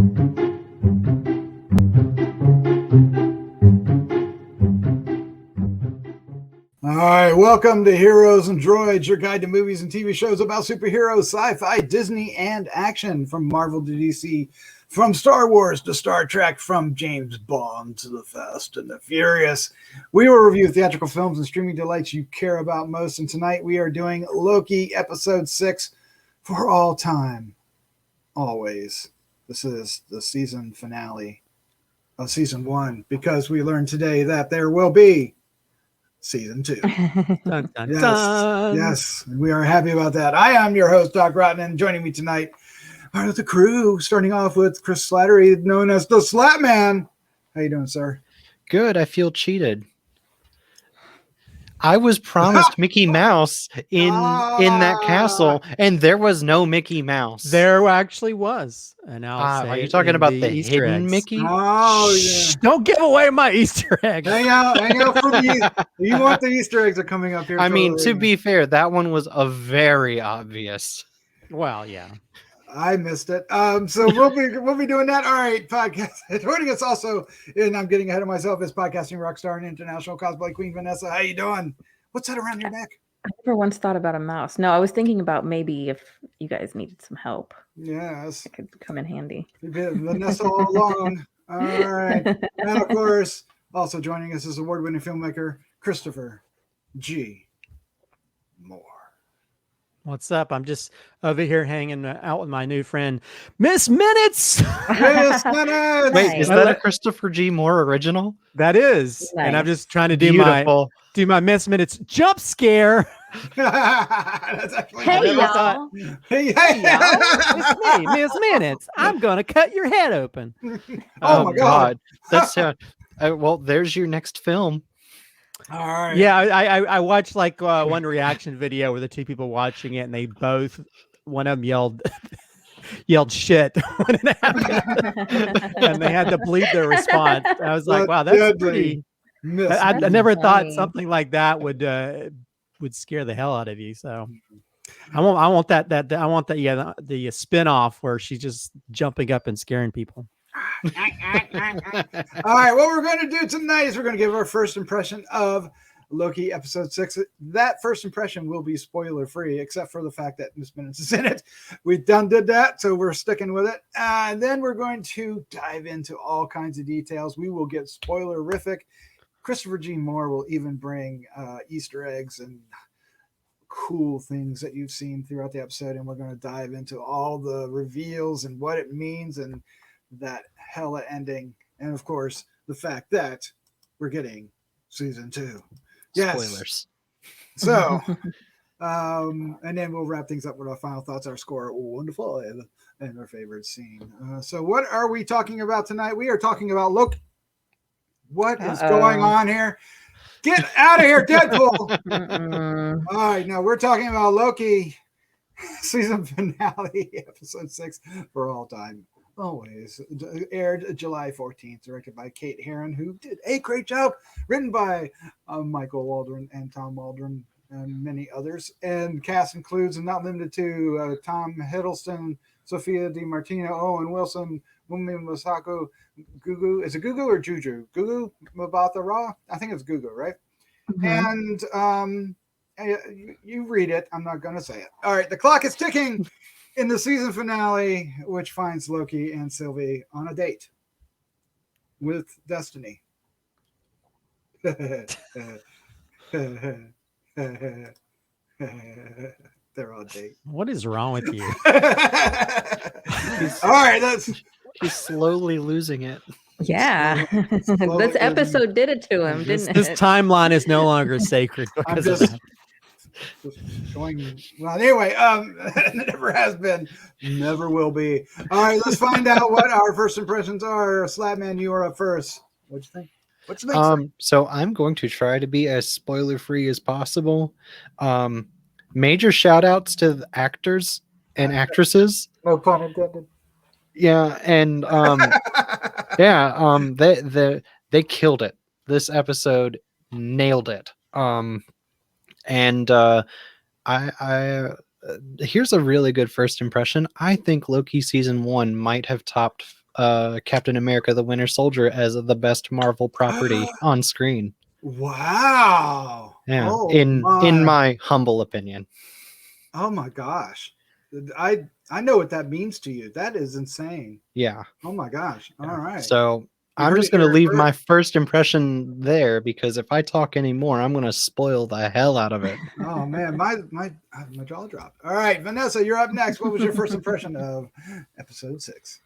All right, welcome to Heroes and Droids, your guide to movies and TV shows about superheroes, sci-fi, Disney, and action. From Marvel to DC, from Star Wars to Star Trek, from James Bond to the Fast and the Furious. We will review theatrical films and streaming delights you care about most. And tonight we are doing Loki Episode 6 for all time. Always. This is the season finale of Season 1 because we learned today that there will be Season 2. Dun, dun, Yes, dun. yes, we are happy about that. I am your host, Doc Rotten, and joining me tonight part of the crew, starting off with Chris Slattery, known as the Slattman. How you doing, sir? Good. I feel cheated. I was promised Mickey Mouse in that castle, and there was no Mickey Mouse. There actually was. And are you talking about the Easter hidden eggs. Mickey? Oh, yeah. Shh, don't give away my Easter egg. Hang out for the. You want the Easter eggs are coming up here. I mean, to shortly. be fair, that one was a very obvious. Well, yeah. I missed it. So we'll be doing that. All right, podcast. Joining us also, and I'm getting ahead of myself, is podcasting Rockstar and international cosplay queen Vanessa. How you doing? What's that around your neck? I never once thought about a mouse. No, I was thinking about maybe if you guys needed some help, Yes, it could come in handy. you've been Vanessa all along. All right, and of course, also joining us is award-winning filmmaker Christopher G. Moore. What's up? I'm just over here hanging out with my new friend, Miss Minutes. Yes, minutes. Wait, is Nice. that a Christopher G. Moore original? That is. And I'm Nice. just trying to do Beautiful. my Miss Minutes jump scare. That's actually Hey, never y'all. thought- Hey, It's me, Miss Minutes. I'm gonna cut your head open. Oh my God. That's well. There's your next film. All right. Yeah, I watched like one reaction video where the two people watching it, and they both, one of them yelled shit when it happened, and they had to bleep their response. I was like, wow, that's Deadly. pretty. Miss. I That's never thought funny. something like that would scare the hell out of you. So I want that the spin-off where she's just jumping up and scaring people. All right, what we're going to do tonight is we're going to give our first impression of Loki Episode 6. That first impression will be spoiler-free, except for the fact that Miss Minutes is in it. We did that, so we're sticking with it. And then we're going to dive into all kinds of details. We will get spoilerific. Christopher G. Moore will even bring Easter eggs and cool things that you've seen throughout the episode, and we're going to dive into all the reveals and what it means and that hella ending, and of course the fact that we're getting Season 2. Yes. Spoilers. So and then we'll wrap things up with our final thoughts, our score 1 to 5, and our favorite scene. So what are we talking about tonight? We are talking about Loki. What is going on here? Get out of here, Deadpool. Mm-mm. All right, now we're talking about Loki season finale, episode 6 for all time. Always aired July 14th, directed by Kate Herron, who did a great job, written by Michael Waldron and Tom Waldron and many others. And cast includes, and not limited to, Tom Hiddleston, Sophia DiMartino, Owen Wilson, Wumi Masako, Gugu. Is it Gugu or Juju? Gugu Mbatha-Raw? I think it's Gugu, right? Mhm. And you read it. I'm not going to say it. All right, the clock is ticking in the season finale, which finds Loki and Sylvie on a date with Destiny. They're on a date. What is wrong with you? All right, that's He's slowly losing it. Yeah. Slowly This episode did it to him, This didn't it? timeline is no longer sacred I'm because of just that. going. Well, anyway, it never has been, never will be. All right, let's find out what our first impressions are. Slattman, you are up first. What'd you think? What you think? So I'm going to try to be as spoiler free as possible. Major shout outs to the actors and actresses. No pun intended. Yeah, and they killed it. This episode nailed it. And here's a really good first impression. I think Loki season 1 might have topped Captain America: The Winter Soldier as the best Marvel property on screen. Wow. Yeah, Oh, in my humble opinion. Oh my gosh. I know what that means to you. That is insane. Yeah. Oh my gosh. All right. So You I'm heard just it going to here leave first. my first impression there, because if I talk anymore, I'm going to spoil the hell out of it. Oh man, my jaw dropped. All right, Vanessa, you're up next. What was your first impression of episode 6?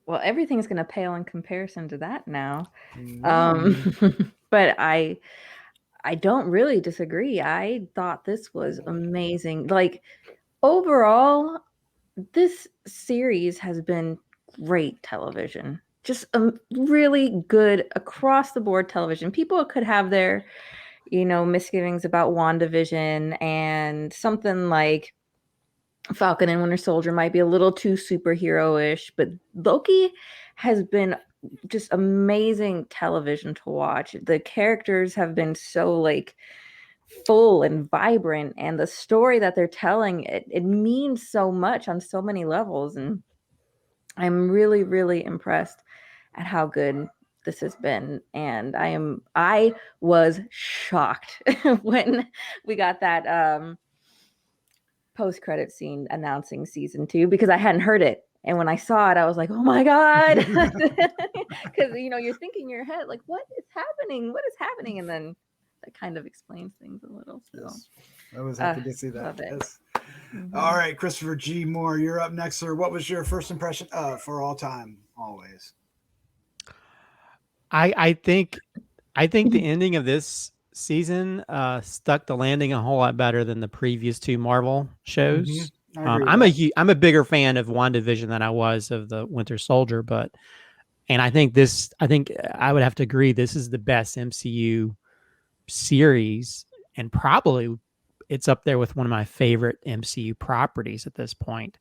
Well, everything's going to pale in comparison to that now. Mm. But I don't really disagree. I thought this was amazing. Like, overall, this series has been great television. Just really good across the board television. People could have their, misgivings about WandaVision, and something like Falcon and Winter Soldier might be a little too superhero-ish, but Loki has been just amazing television to watch. The characters have been so like full and vibrant, and the story that they're telling, it means so much on so many levels, and I'm really, really impressed at how good this has been. And I was shocked when we got that post-credit scene announcing season 2, because I hadn't heard it. And when I saw it, I was like, oh my God. Because, you're thinking in your head, like, what is happening? What is happening? And then that kind of explains things a little. So Yes. I was happy to see that. love it. Yes. Mhm. All right, Christopher G. Moore, you're up next, sir. What was your first impression of For All Time Always? I think the ending of this season stuck the landing a whole lot better than the previous 2 Marvel shows. I agree with that. I'm a bigger fan of WandaVision than I was of the Winter Soldier, and I think I would have to agree, this is the best MCU series, and probably it's up there with one of my favorite MCU properties at this point.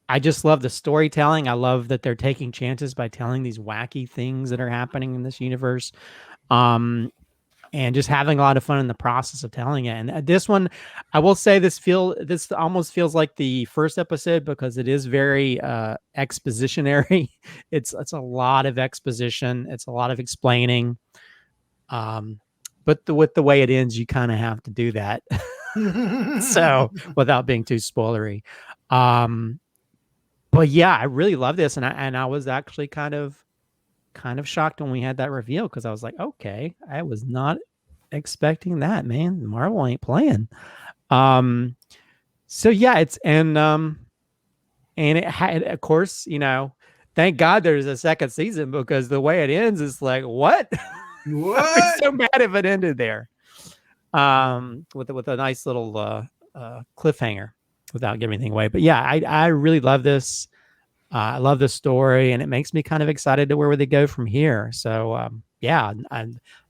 I just love the storytelling. I love that they're taking chances by telling these wacky things that are happening in this universe. And just having a lot of fun in the process of telling it. And this one, I will say, this almost feels like the first episode, because it is very expositionary. It's a lot of exposition. It's a lot of explaining. But with the way it ends, you kind of have to do that. So without being too spoilery. But yeah, I really love this, and I was actually kind of shocked when we had that reveal, because I was like, okay, I was not expecting that, man. Marvel ain't playing. So yeah, and it had, of course, thank God there's a second season, because the way it ends is like, what? What? I'd be so mad if it ended there. With a nice little cliffhanger, without giving anything away. But yeah, I really love this. I love the story, and it makes me kind of excited to where they go from here. So yeah,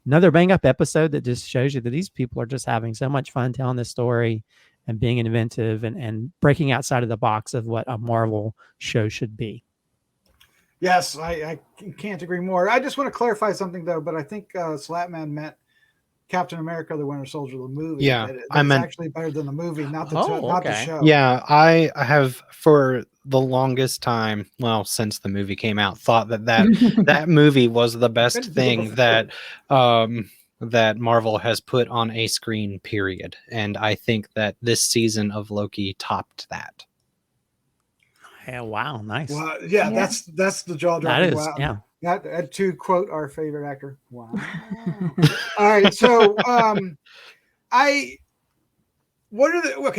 another bang up episode that just shows you that these people are just having so much fun telling this story and being inventive and breaking outside of the box of what a Marvel show should be. Yes, I can't agree more. I just want to clarify something, though, but I think Slatman meant Captain America: The Winter Soldier, the movie. Yeah, I meant actually better than the movie, not the show. Yeah, I have for the longest time, well, since the movie came out, thought that movie was the best thing that that Marvel has put on a screen, period. And I think that this season of Loki topped that. Yeah, wow, nice. Well, yeah, that's the jaw dropping. That is, wow. yeah. That, to quote our favorite actor. Wow. All right, so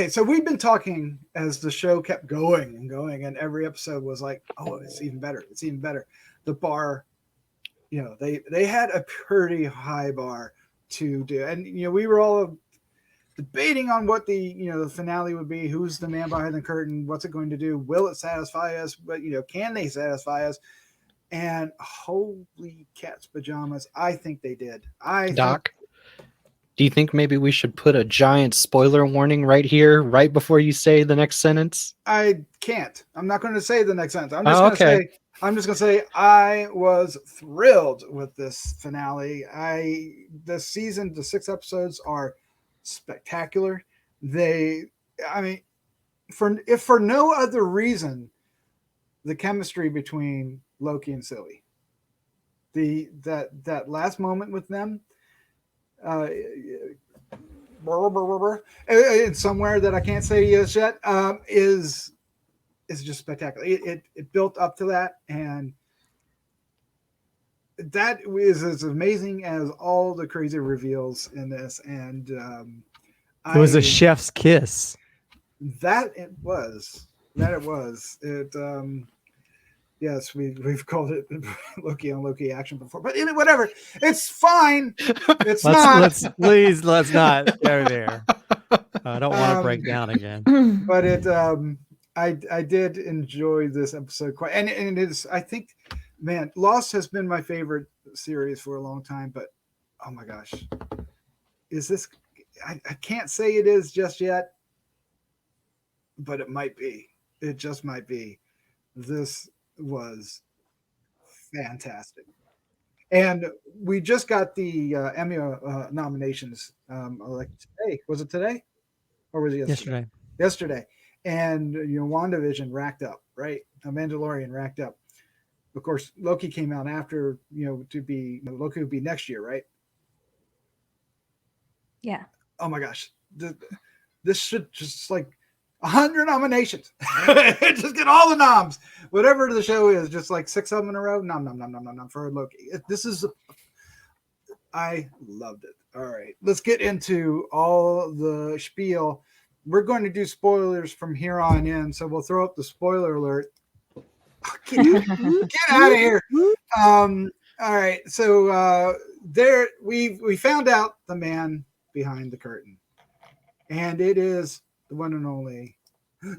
so we've been talking as the show kept going and going, and every episode was like, oh, it's even better. It's even better. The bar, they had a pretty high bar to do. And, we were all debating on what the finale would be. Who's the man behind the curtain? What's it going to do? Will it satisfy us? But, can they satisfy us? And holy cat's pajamas, I think they did. Doc, do you think maybe we should put a giant spoiler warning right here, right before you say the next sentence? I can't. I'm not going to say the next sentence. I'm just going to say I was thrilled with this finale. The 6 episodes are spectacular. For no other reason the chemistry between Loki and Sylvie. That last moment with them, in somewhere that I can't say yet, is just spectacular. It built up to that, and that is as amazing as all the crazy reveals in this. And it was a chef's kiss. It was. Yes, we've called it Loki on Loki action before, but whatever. It's fine. It's let's not go there. I don't want to break down again. But I did enjoy this episode quite, and it is. I think, man, Lost has been my favorite series for a long time. But oh my gosh, is this? I can't say it is just yet, but it might be. It just might be. This was fantastic, and we just got the Emmy nominations. Like today, was it today, or was it yesterday? Yesterday, and WandaVision racked up, right? A Mandalorian racked up. Of course, Loki came out after, to be Loki would be next year, right? Yeah. Oh my gosh, this should just like 100 nominations. Just get all the noms. Whatever the show is, just like 6 of them in a row. Nom for Loki. I loved it. All right, let's get into all the spiel. We're going to do spoilers from here on in, so we'll throw up the spoiler alert. Get out of here. All right, so there we found out the man behind the curtain, and it is the one and only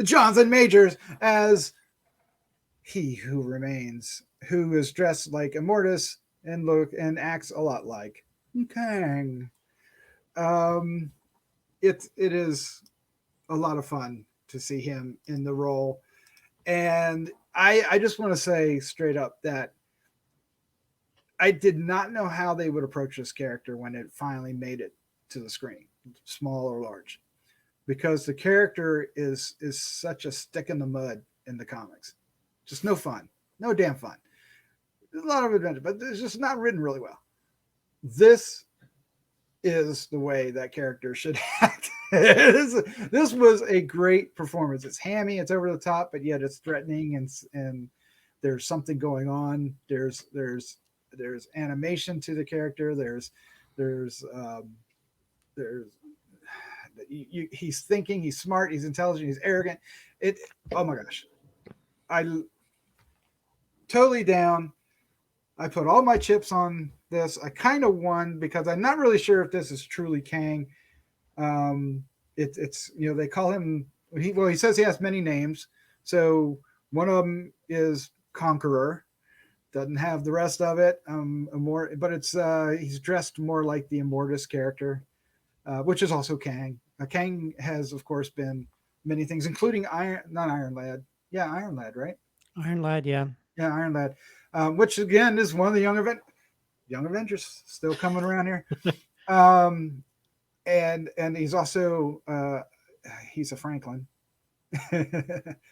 Jonathan Majors as He Who Remains, who is dressed like Immortus and acts a lot like Kang. It is a lot of fun to see him in the role, and I just want to say straight up that I did not know how they would approach this character when it finally made it to the screen, small or large, because the character is such a stick in the mud in the comics. Just no fun, no damn fun. There's a lot of adventure, but it's just not written really well. This is the way that character should act. This was a great performance. It's hammy, it's over the top, but yet it's threatening, and there's something going on. There's animation to the character. He's thinking, he's smart, he's intelligent, he's arrogant. Oh my gosh, I totally down. I put all my chips on this. I kind of won because I'm not really sure if this is truly Kang. It's they call him. He says he has many names. So one of them is Conqueror. Doesn't have the rest of it. But it's he's dressed more like the Immortus character, which is also Kang. Kang has, of course, been many things, including Iron Lad. Yeah, Iron Lad, right? Iron Lad, yeah. Yeah, Iron Lad. Which again is one of the Young Avengers still coming around here. And he's also he's a Franklin.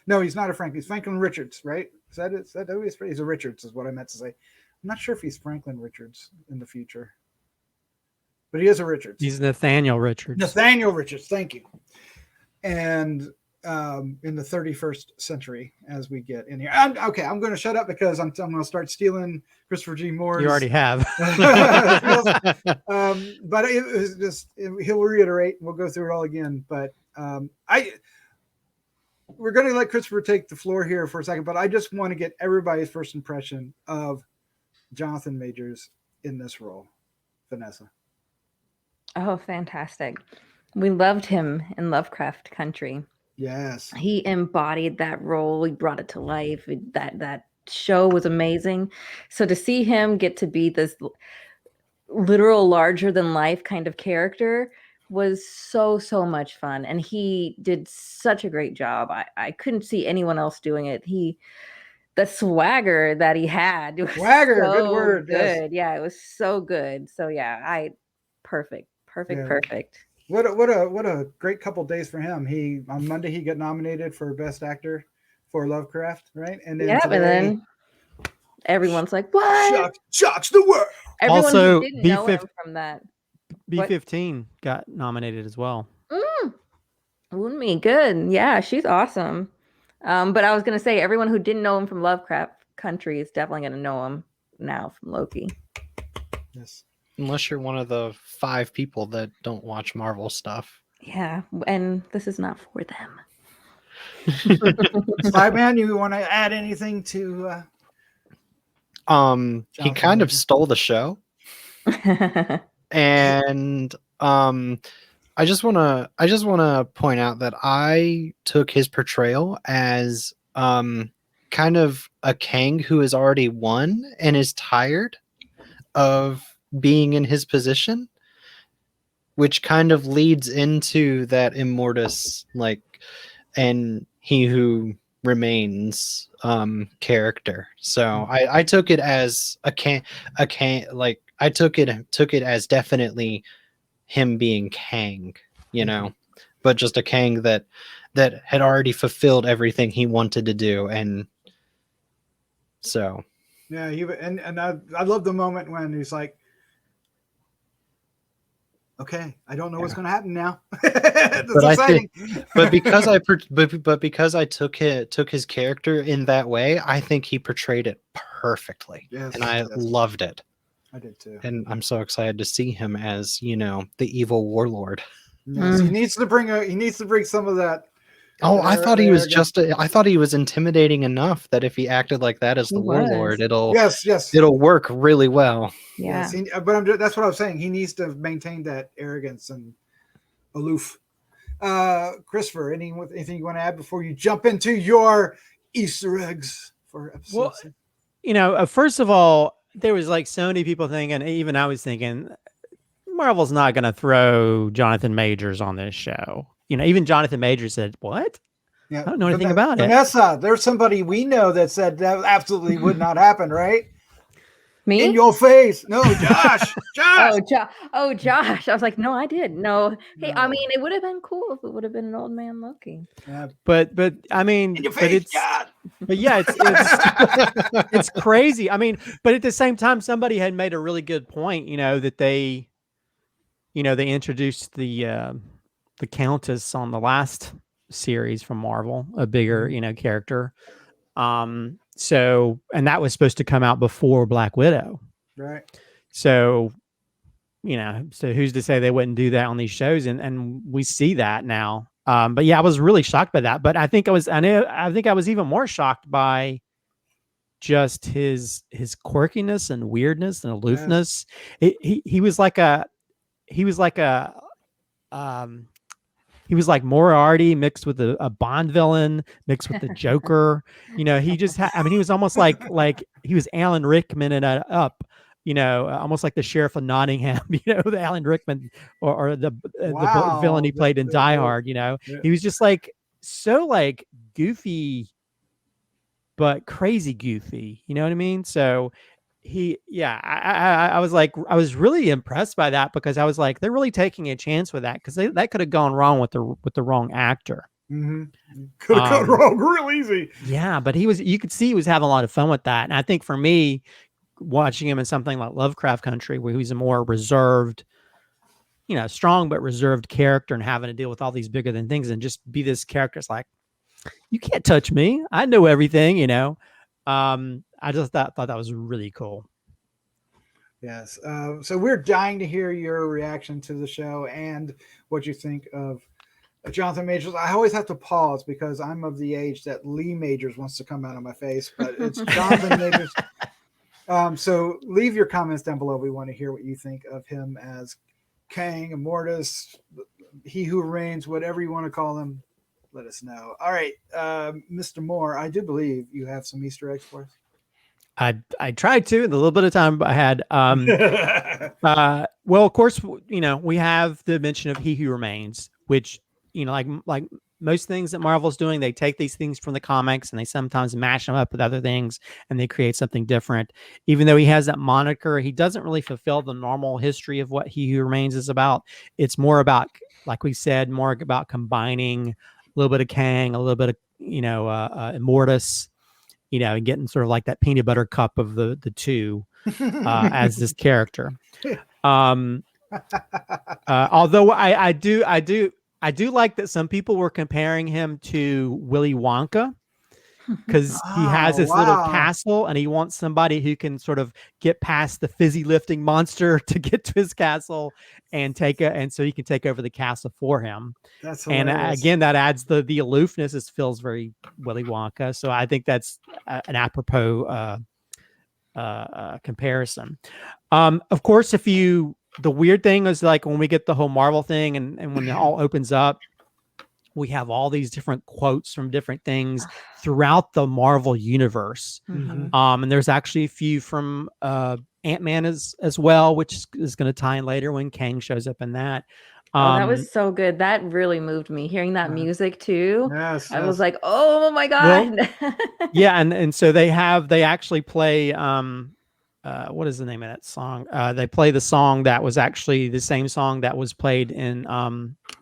No, he's not a Franklin. He's Franklin Richards, right? Is that it? Is that who he's a Richards is what I meant to say. I'm not sure if he's Franklin Richards in the future, but he is a Richards. He's Nathaniel Richards. Nathaniel Richards, thank you. And in the 31st century, as we get in here. I'm going to shut up because I'm going to start stealing Christopher G. Moore's. You already have. But it was just, he'll reiterate. We'll go through it all again. But we're going to let Christopher take the floor here for a second, but I just want to get everybody's first impression of Jonathan Majors in this role. Vanessa. Oh, fantastic. We loved him in Lovecraft Country. Yes. He embodied that role. He brought it to life. That show was amazing. So to see him get to be this literal larger than life kind of character was so much fun. And he did such a great job. I couldn't see anyone else doing it. The swagger that he had. Swagger, so good word. Good. Yes. Yeah, it was so good. So yeah, perfect. What a great couple days for him. On Monday he got nominated for Best Actor for Lovecraft, right? And then Yeah, but today, then everyone's like, "What?" shocks the world. Everyone Also, who didn't know him B-15 from that. B-15 got nominated as well. Unmi, good. Yeah, she's awesome. But I was gonna say everyone who didn't know him from Lovecraft Country is definitely gonna know him now from Loki. Yes. Unless you're one of the 5 people that don't watch Marvel stuff. Yeah, and this is not for them. Slattman, you want to add anything to? He Jonathan kind of Majors? stole the show, and I just wanna point out that I took his portrayal as kind of a Kang who has already won and is tired of being in his position, which kind of leads into that Immortus, like, and he who remains character. So I took it as I took it as definitely him being Kang, but just a Kang that had already fulfilled everything he wanted to do, and so Yeah, and I love the moment when he's like, "Okay, I don't know what's going to happen now." That's But exciting. but because I took his character in that way, I think he portrayed it perfectly, Yes, and I yes. loved it. I did too. And I'm so excited to see him as the evil warlord. Yes, he needs to bring some of that. Oh, I thought he was arrogance. I thought he was intimidating enough that if he acted like that as the He was. warlord, it'll Yes. work really well. Yeah. Yes, but that's what I was saying. He needs to maintain that arrogance and aloof. Christopher, anything you want to add before you jump into your Easter eggs for episode Well, 6? First of all, there was like so many people thinking, even I was thinking, Marvel's not going to throw Jonathan Majors on this show. Even Jonathan Majors said, "What? Yeah, I don't know anything about it." Vanessa, there's somebody we know that said that absolutely would not happen, right? Me? In your face. No, Josh. Oh, Josh. I was like, no, I did. No. Hey, I No. mean, it would have been cool if it would have been an old man Loki. Yeah. But I mean, In your but face, it's Josh. but yeah, it's it's crazy. I mean, but at the same time, somebody had made a really good point. That they introduced the Countess on the last series from Marvel, a bigger character. So, and that was supposed to come out before Black Widow. Right. So, so who's to say they wouldn't do that on these shows? And we see that now. But yeah, I was really shocked by that. But I think I was even more shocked by just his quirkiness and weirdness and aloofness. Yes. He was like Moriarty mixed with a Bond villain mixed with the Joker. He just he was almost like he was Alan Rickman in Up, almost like the Sheriff of Nottingham, the Alan Rickman or the villain he played in Die Hard, Yeah. He was just like so like goofy but crazy goofy, you know what I mean? So I was really impressed by that, because I was like, they're really taking a chance with that, because that could have gone wrong with the wrong actor. Mm-hmm. Could have gone wrong real easy. Yeah, but you could see he was having a lot of fun with that. And I think for me, watching him in something like Lovecraft Country, where he's a more reserved, strong but reserved character, and having to deal with all these bigger than things, and just be this character, it's like, you can't touch me. I know everything, I just thought that was really cool. Yes. So we're dying to hear your reaction to the show and what you think of Jonathan Majors. I always have to pause because I'm of the age that Lee Majors wants to come out of my face, but it's Jonathan Majors. So leave your comments down below. We want to hear what you think of him as Kang, Immortus, He Who Reigns, whatever you want to call him. Let us know. All right, Mr. Moore, I do believe you have some Easter eggs for us. I tried to in the little bit of time I had. Well, of course, we have the mention of He Who Remains, which, like most things that Marvel's doing, they take these things from the comics and they sometimes mash them up with other things and they create something different. Even though he has that moniker, he doesn't really fulfill the normal history of what He Who Remains is about. It's more about, like we said, more about combining little bit of Kang, a little bit of Immortus, and getting sort of like that peanut butter cup of the two as this character. Although I do like that some people were comparing him to Willy Wonka, because he has this little castle and he wants somebody who can sort of get past the fizzy lifting monster to get to his castle and so he can take over the castle for him. That's hilarious. And again, that adds the aloofness. It feels very Willy Wonka. So I think that's an apropos comparison. Of course, the weird thing is, like, when we get the whole Marvel thing and when it all opens up, we have all these different quotes from different things throughout the Marvel universe. Mhm. And there's actually a few from Ant-Man as well, which is going to tie in later when Kang shows up in that. That was so good. That really moved me. Hearing that music too. Yes, I was like, oh my God. Yeah, and so they actually play what is the name of that song? They play the song that was actually the same song that was played in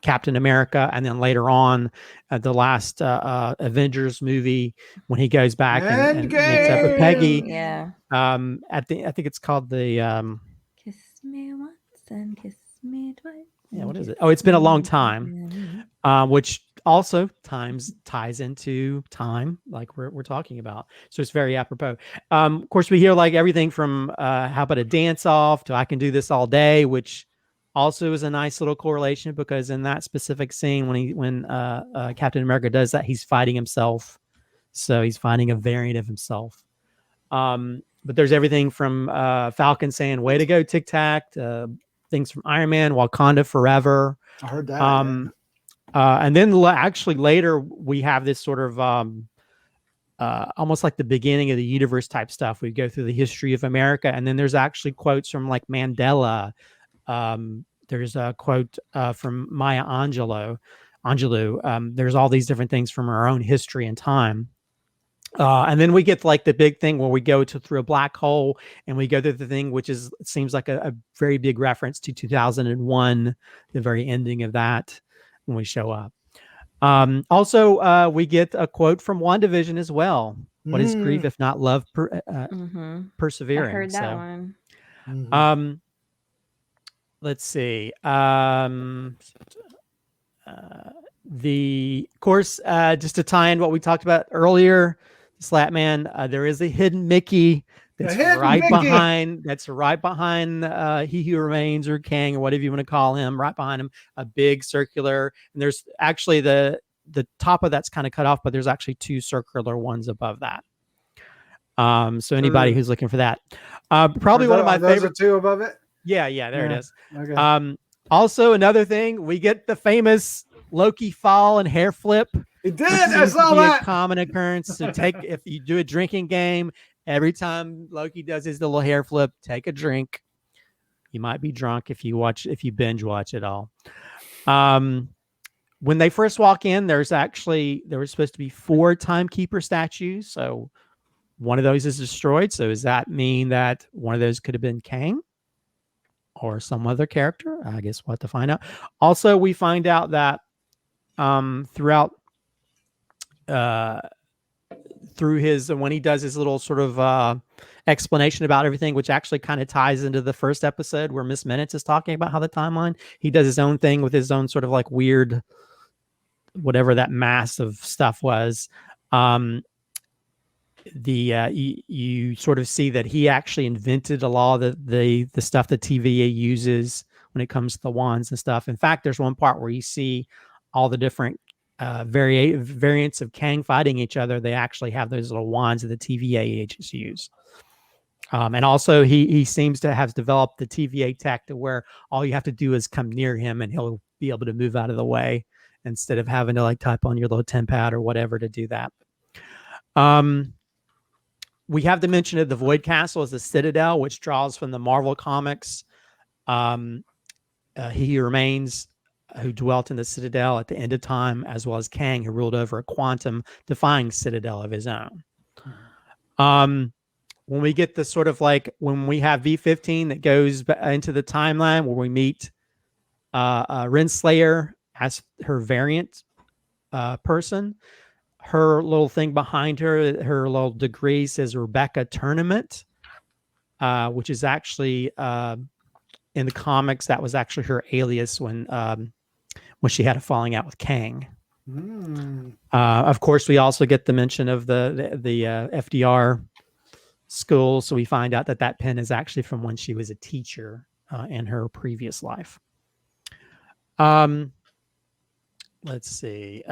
Captain America, and then later on the last Avengers movie, when he goes back and meets up with Peggy. Yeah. I think it's called the Kiss me once and kiss me twice. yeah, what is it? Oh, it's been a long time, which also ties into time, like we're talking about. So it's very apropos. Of course, we hear like everything from how about a dance off to I can do this all day, which also is a nice little correlation, because in that specific scene when Captain America does that, he's fighting himself. So he's finding a variant of himself. But there's everything from Falcon saying "Way to go, Tic Tac," things from Iron Man, Wakanda Forever. I heard that. And then actually later we have this sort of almost like the beginning of the universe type stuff. We go through the history of America, and then there's actually quotes from like Mandela. There's a quote from Maya Angelou. There's all these different things from our own history and time. And then we get like the big thing where we go through a black hole, and we go through the thing, which seems like a very big reference to 2001, the very ending of that when we show up. Also, we get a quote from WandaVision as well. What is grief if not love persevering? I heard that one. Let's see. Of course, just to tie in what we talked about earlier, Slattman, there is a hidden Mickey that's right behind He Who Remains, or Kang, or whatever you want to call him, right behind him, a big circular. And there's actually the top of that's kind of cut off, but there's actually two circular ones above that. So anybody who's looking for that, probably one of my favorite. Two above it. Yeah, there it is. Okay. Also, another thing, we get the famous Loki fall and hair flip. It did. I saw that. A common occurrence. So if you do a drinking game, every time Loki does his little hair flip, take a drink. You might be drunk if you binge watch it all. When they first walk in, there was supposed to be 4 timekeeper statues. So one of those is destroyed. So does that mean that one of those could have been Kang or some other character? I guess we'll have to find out. Also, we find out that throughout through his, when he does his little sort of explanation about everything, which actually kind of ties into the first episode where Miss Minutes is talking about how the timeline, he does his own thing with his own sort of like weird, whatever that mass of stuff was. You sort of see that he actually invented a lot of the stuff that TVA uses when it comes to the wands and stuff. In fact, there's one part where you see all the different variants of Kang fighting each other. They actually have those little wands that the TVA agents use. And also he seems to have developed the TVA tech to where all you have to do is come near him and he'll be able to move out of the way instead of having to like type on your little tempad or whatever to do that. We have the mention of the Void Castle as the Citadel, which draws from the Marvel comics. He Who Remains, who dwelt in the Citadel at the end of time, as well as Kang, who ruled over a quantum-defying citadel of his own. When we get the sort of like, when we have V15 that goes into the timeline where we meet Renslayer as her variant, person. Her little thing behind her, her little degree says Rebecca Tournament, which is actually in the comics, that was actually her alias when she had a falling out with Kang. Of course, we also get the mention of the FDR school, so we find out that pen is actually from when she was a teacher in her previous life. Let's see.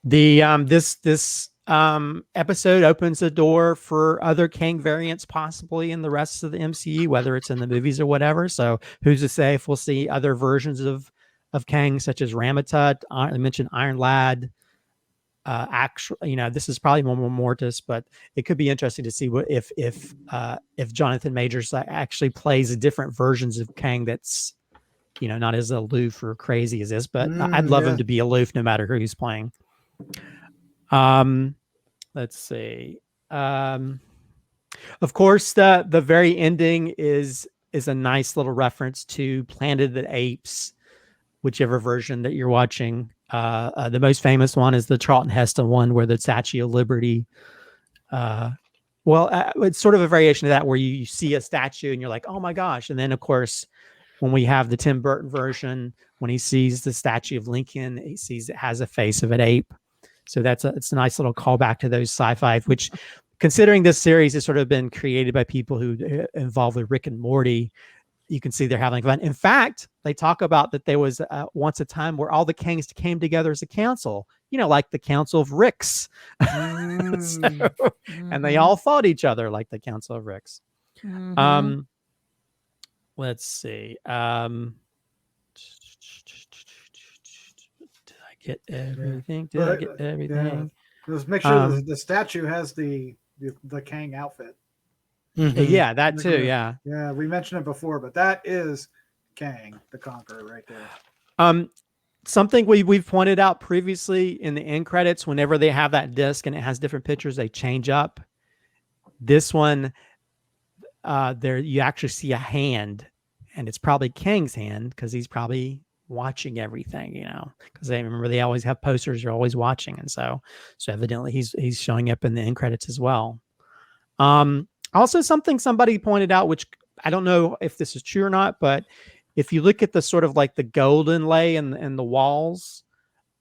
This episode opens the door for other Kang variants possibly in the rest of the MCU, whether it's in the movies or whatever. So who's to say if we'll see other versions of Kang, such as Ramatut. I mentioned Iron Lad. Actually, this is probably more Mortis, but it could be interesting to see what if Jonathan Majors actually plays different versions of Kang that's not as aloof or crazy as this, but I'd love him to be aloof no matter who he's playing. Let's see. Of course, the very ending is a nice little reference to Planet of the Apes, whichever version that you're watching. The most famous one is the Charlton Heston one, where the Statue of Liberty. It's sort of a variation of that, where you see a statue and you're like, oh my gosh. And then, of course, when we have the Tim Burton version, when he sees the statue of Lincoln, he sees it has a face of an ape. So it's a nice little callback to those sci-fi, which, considering this series has sort of been created by people who involved with Rick and Morty, you can see they're having fun. In fact, they talk about that there was once a time where all the Kangs came together as a council, like the Council of Ricks. And they all fought each other like the Council of Ricks. Let's see. Did I get everything? I get everything? Yeah. Just make sure the statue has the Kang outfit. Yeah, that too. Yeah. Yeah, we mentioned it before, but that is Kang the Conqueror right there. Something we've pointed out previously in the end credits, whenever they have that disc and it has different pictures, they change up. This one, there you actually see a hand, and it's probably Kang's hand because he's probably watching everything, because they always have posters, you're always watching, and so evidently he's showing up in the end credits as well. Also, something somebody pointed out, which I don't know if this is true or not, but if you look at the sort of like the gold inlay and the walls,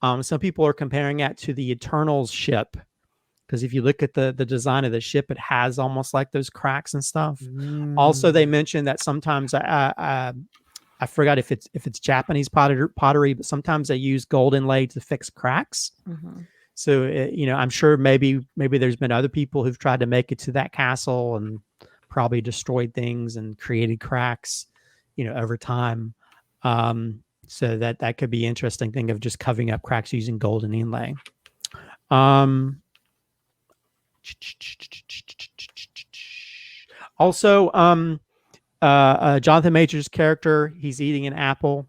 some people are comparing that to the Eternals ship, because if you look at the design of the ship, it has almost like those cracks and stuff. Also, they mentioned that sometimes I forgot if it's Japanese pottery, but sometimes they use gold inlay to fix cracks. So, I'm sure maybe there's been other people who've tried to make it to that castle and probably destroyed things and created cracks, over time. So that could be an interesting thing of just covering up cracks using golden inlay. Also, Jonathan Majors' character, he's eating an apple.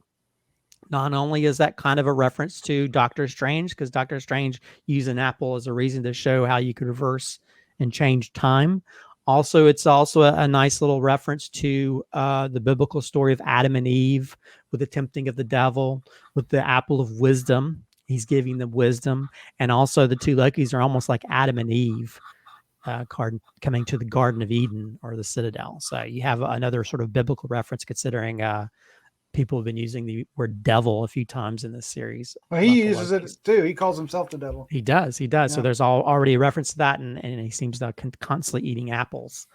Not only is that kind of a reference to Doctor Strange, because Doctor Strange used an apple as a reason to show how you could reverse and change time. Also, it's also a nice little reference to the biblical story of Adam and Eve with the tempting of the devil with the apple of wisdom. He's giving them wisdom. And also the two Lokis are almost like Adam and Eve coming to the Garden of Eden or the Citadel. So you have another sort of biblical reference, considering people have been using the word devil a few times in this series. Well, he uses it too. He calls himself the devil. He does. Yeah. So there's already a reference to that, and he seems to constantly eating apples.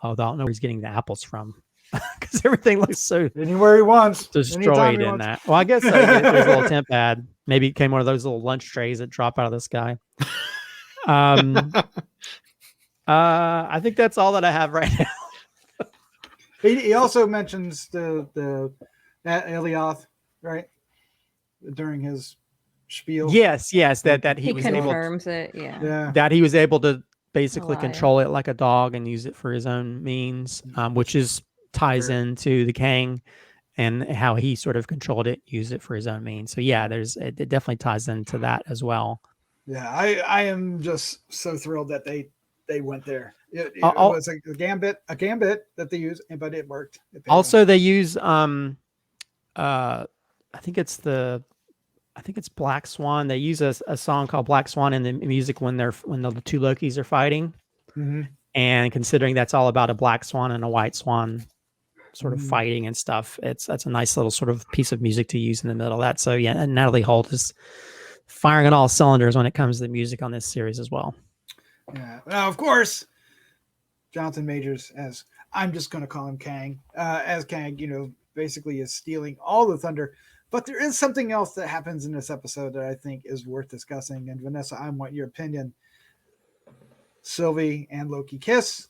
Although I don't know where he's getting the apples from, because everything looks so anywhere he wants, destroyed in that. Well, I guess there's a little temp ad. Maybe it came one of those little lunch trays that drop out of the sky. I think that's all that I have right now. He also mentions the Elioth, right? During his spiel. Yes, that he was confirms able to, yeah. That he was able to basically control it like a dog and use it for his own means, which ties into the Kang and how he sort of controlled it, used it for his own means. So yeah, it definitely ties into that as well. Yeah, I am just so thrilled that they went there. It was a gambit that they used, but it worked. Also, they use I think it's Black Swan. They use a song called Black Swan in the music when the two Lokis are fighting. Mm-hmm. And considering that's all about a black swan and a white swan sort of fighting and stuff, that's a nice little sort of piece of music to use in the middle of that. So yeah, and Natalie Holt is firing on all cylinders when it comes to the music on this series as well. Yeah. Now, of course, Jonathan Majors, as I'm just going to call him Kang, as Kang, basically is stealing all the thunder. But there is something else that happens in this episode that I think is worth discussing. And Vanessa, I want your opinion. Sylvie and Loki kiss.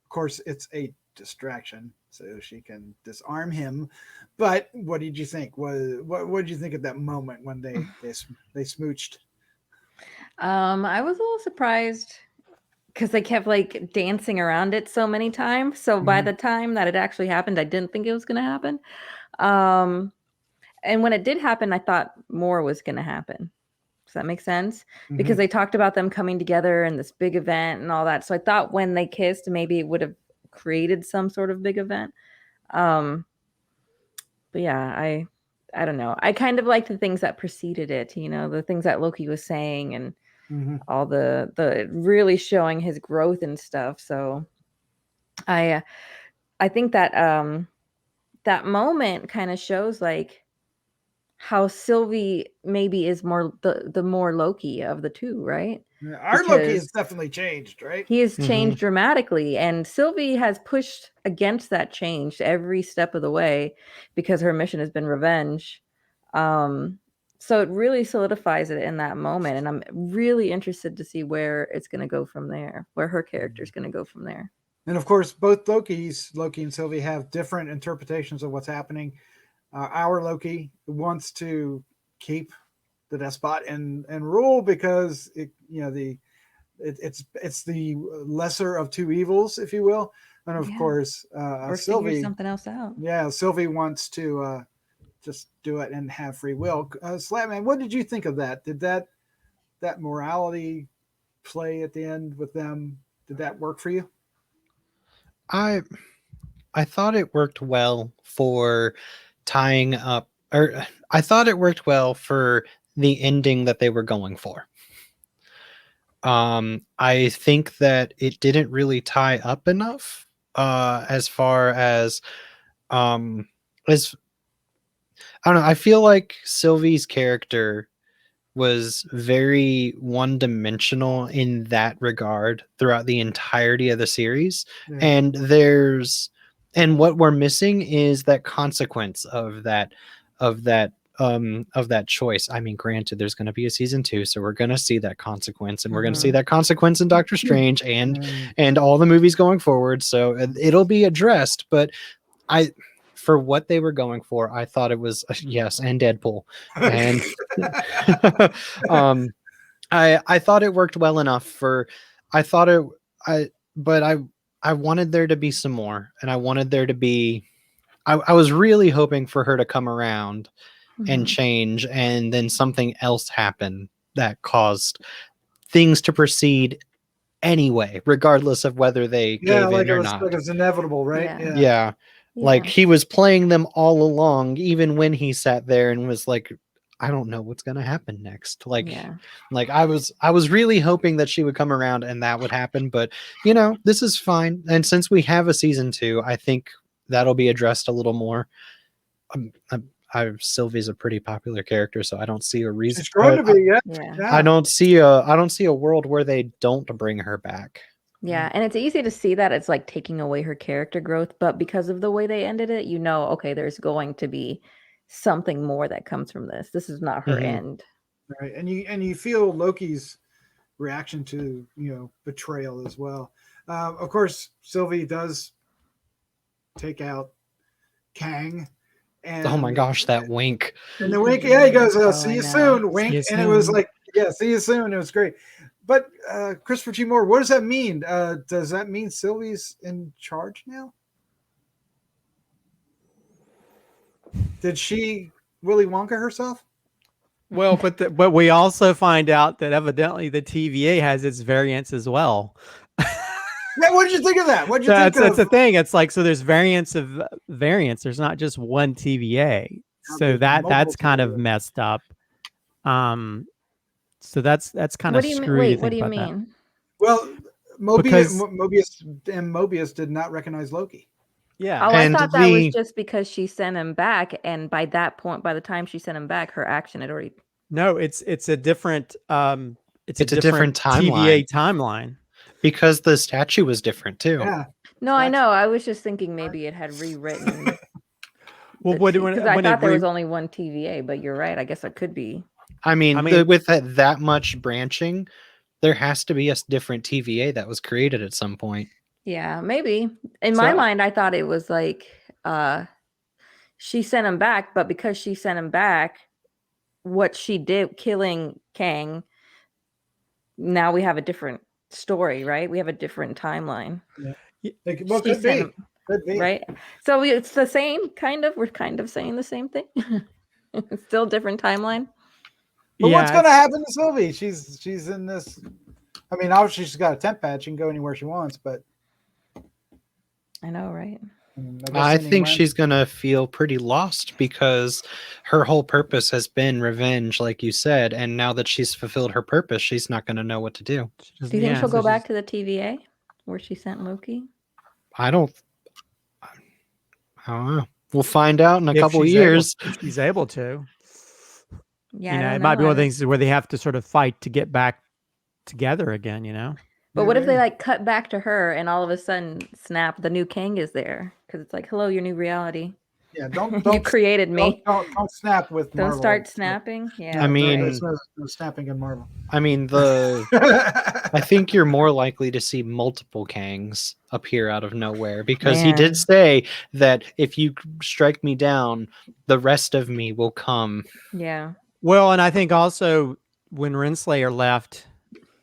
Of course, it's a distraction, so she can disarm him. But what did you think? What did you think at that moment when they smooched? I was a little surprised because they kept like dancing around it so many times. So by the time that it actually happened, I didn't think it was going to happen. And when it did happen, I thought more was going to happen. Does that make sense? Because they talked about them coming together in this big event and all that. So I thought when they kissed, maybe it would have created some sort of big event. But yeah, I don't know. I kind of like the things that preceded it, the things that Loki was saying and all the really showing his growth and stuff. So I think that that moment kind of shows like how Sylvie maybe is more the more Loki of the two, right? Our Loki has definitely changed, right? He has changed dramatically, and Sylvie has pushed against that change every step of the way because her mission has been revenge. So it really solidifies it in that moment, and I'm really interested to see where it's going to go from there, where her character is going to go from there. And of course, both Loki and Sylvie, have different interpretations of what's happening. Our Loki wants to keep the despot and rule because it's the lesser of two evils, if you will. And of course, or Sylvie figure something else out. Yeah, Sylvie wants to just do it and have free will. Slattman, what did you think of that? Did that morality play at the end with them? Did that work for you? I thought it worked well for tying up, or I thought it worked well for the ending that they were going for. I think that it didn't really tie up enough as far as I don't know. I feel like Sylvie's character was very one-dimensional in that regard throughout the entirety of the series. And what we're missing is that consequence of that choice. I mean, granted, there's going to be a season 2, so we're going to see that consequence, and we're going to see that consequence in Doctor Strange and all the movies going forward. So it'll be addressed, but for what they were going for, I thought it was yes, and Deadpool, and I thought it worked well enough but I wanted there to be some more, and I wanted there to be. I was really hoping for her to come around and change, and then something else happened that caused things to proceed anyway, regardless of whether they gave in or not. Like it's inevitable, right? Yeah. Like he was playing them all along, even when he sat there and was like, I don't know what's going to happen next. Like I was really hoping that she would come around and that would happen, but this is fine. And since we have a season 2, I think that'll be addressed a little more. Sylvie's a pretty popular character, so I don't see a reason. It's going to be, I don't see a world where they don't bring her back. Yeah, and it's easy to see that it's like taking away her character growth, but because of the way they ended it, okay, there's going to be something more that comes from this. This is not her end. Right. And you feel Loki's reaction to, betrayal as well. Of course, Sylvie does take out Kang. And oh my gosh, that wink. And the wink, he goes, see you soon, wink. And it was like, see you soon. It was great. But Christopher G. Moore, what does that mean? Does that mean Sylvie's in charge now? Did she Willy Wonka herself? Well, but we also find out that evidently the TVA has its variants as well. Yeah, what did you think of that? What did you think of? That's the thing. It's like, so there's variants of variants. There's not just one TVA. So that's kind of messed up. So that's kind What of do you mean? screwy to Wait, think what do you about that. mean? Well, Because- Mobius did not recognize Loki. Yeah. Oh, I And thought that was the- just because she sent him back, and by that point, by the time she sent him back, her action had already. No, it's a different it's a different TVA timeline. because the statue was different too. Yeah. No, I That's- know. I was just thinking maybe it had rewritten. Well, Because I thought there was only one TVA, but you're right. I guess it could be. I mean, mean- with that much branching, there has to be a different TVA that was created at some point. Yeah, maybe. In my mind, I thought it was like she sent him back, but because she sent him back, what she did, killing Kang, now we have a different story, right? We have a different timeline. Well, She could sent be. him- Could be. Right? So it's the same, kind of. We're kind of saying the same thing. It's still different timeline. But Yeah, what's going to it's- happen to Sylvie? She's in this. I mean, obviously she's got a temp badge. She can go anywhere she wants, but I know, right? I think she's gonna feel pretty lost because her whole purpose has been revenge, like you said, and now that she's fulfilled her purpose, she's not gonna know what to do. Do you think she'll go back to the TVA where she sent Loki? I don't know. We'll find out in a If couple she's years. able, if she's able to. Yeah, You know, I it don't might be know. one of the things where they have to sort of fight to get back together again, you know? But what if they like cut back to her and all of a sudden, snap, the new Kang is there? Because it's like, hello, your new reality. Yeah, don't You created me. Don't snap with Don't Marvel. start snapping. Yeah. I mean- there's no snapping in Marvel. I mean, I think you're more likely to see multiple Kangs appear out of nowhere because he Man. did say that if you strike me down, the rest of me will come. Yeah. Well, and I think also when Renslayer left,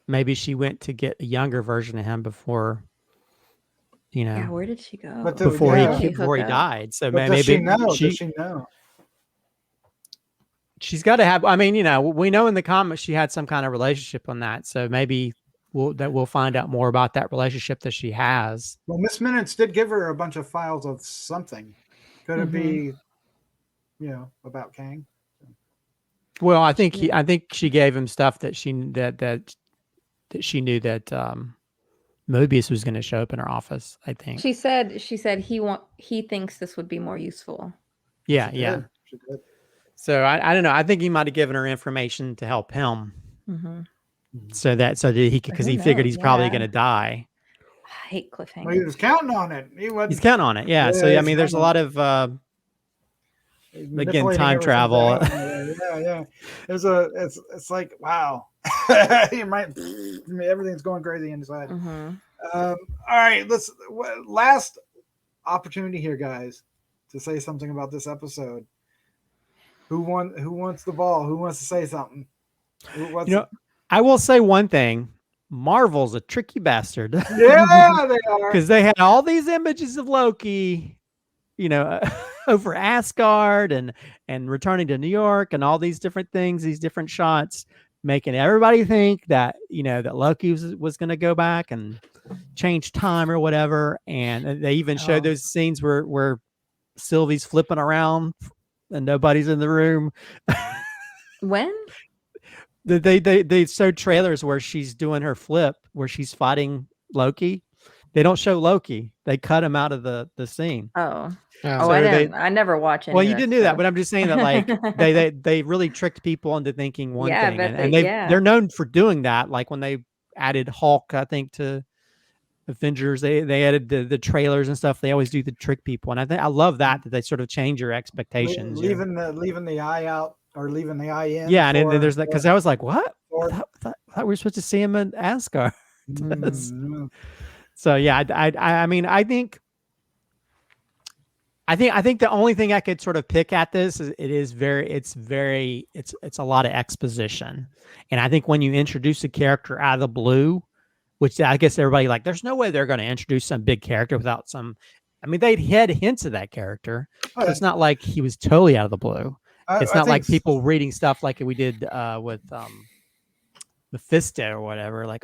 maybe she went to get a younger version of him before, you know, Yeah. Where did she go? But the- before yeah. he before he Hook up. died. So But maybe does she know? Does she she know? she's got to have. I mean, you know, we know in the comics she had some kind of relationship on that. So maybe we'll find out more about that relationship that she has. Well, Miss Minutes did give her a bunch of files of something. Could it be, about Kang? Well, I think I think she gave him stuff that she that she knew that Mobius was going to show up in her office. I think. She said he thinks this would be more useful. Yeah, She yeah. did. She did. So I don't know. I think he might have given her information to help him, Mm-hmm. so that he because Who he figured knows? he's probably Yeah. going to die. I hate cliffhangers. Well, he was counting on it. He wasn't. He's counting on it. Yeah. So Yeah, I mean, there's a lot of manipulating time everything travel. down. Yeah. It's like, wow. You might, everything's going crazy inside. Mm-hmm. All right, last opportunity here, guys, to say something about this episode. Who wants the ball? Who wants to say something? I will say one thing. Marvel's a tricky bastard. Yeah, they are. Because they had all these images of Loki, over Asgard and returning to New York and all these different things, these different shots, making everybody think that that Loki was going to go back and change time or whatever. And they even showed those scenes where Sylvie's flipping around and nobody's in the room. When? They showed trailers where she's doing her flip, where she's fighting Loki. They don't show Loki. They cut him out of the scene. Oh, So I didn't. I never watch any. Well, of you that didn't do that, stuff. but I'm just saying that like they really tricked people into thinking one Yeah, I thing, bet and they're known for doing that. Like when they added Hulk, I think, to Avengers, they added the trailers and stuff. They always do to trick people, and I love that they sort of change your expectations. Leaving the eye out or leaving the eye in. Yeah, and then there's that because I was like, what? Or, I thought we were supposed to see him in Asgard. Mm, So yeah, I mean, I think the only thing I could sort of pick at this is it's a lot of exposition, and I think when you introduce a character out of the blue, which I guess everybody like, there's no way they're going to introduce some big character without some. I mean, they'd had hints of that character. So it's not like he was totally out of the blue. It's not like people reading stuff like we did with Mephisto or whatever. Like,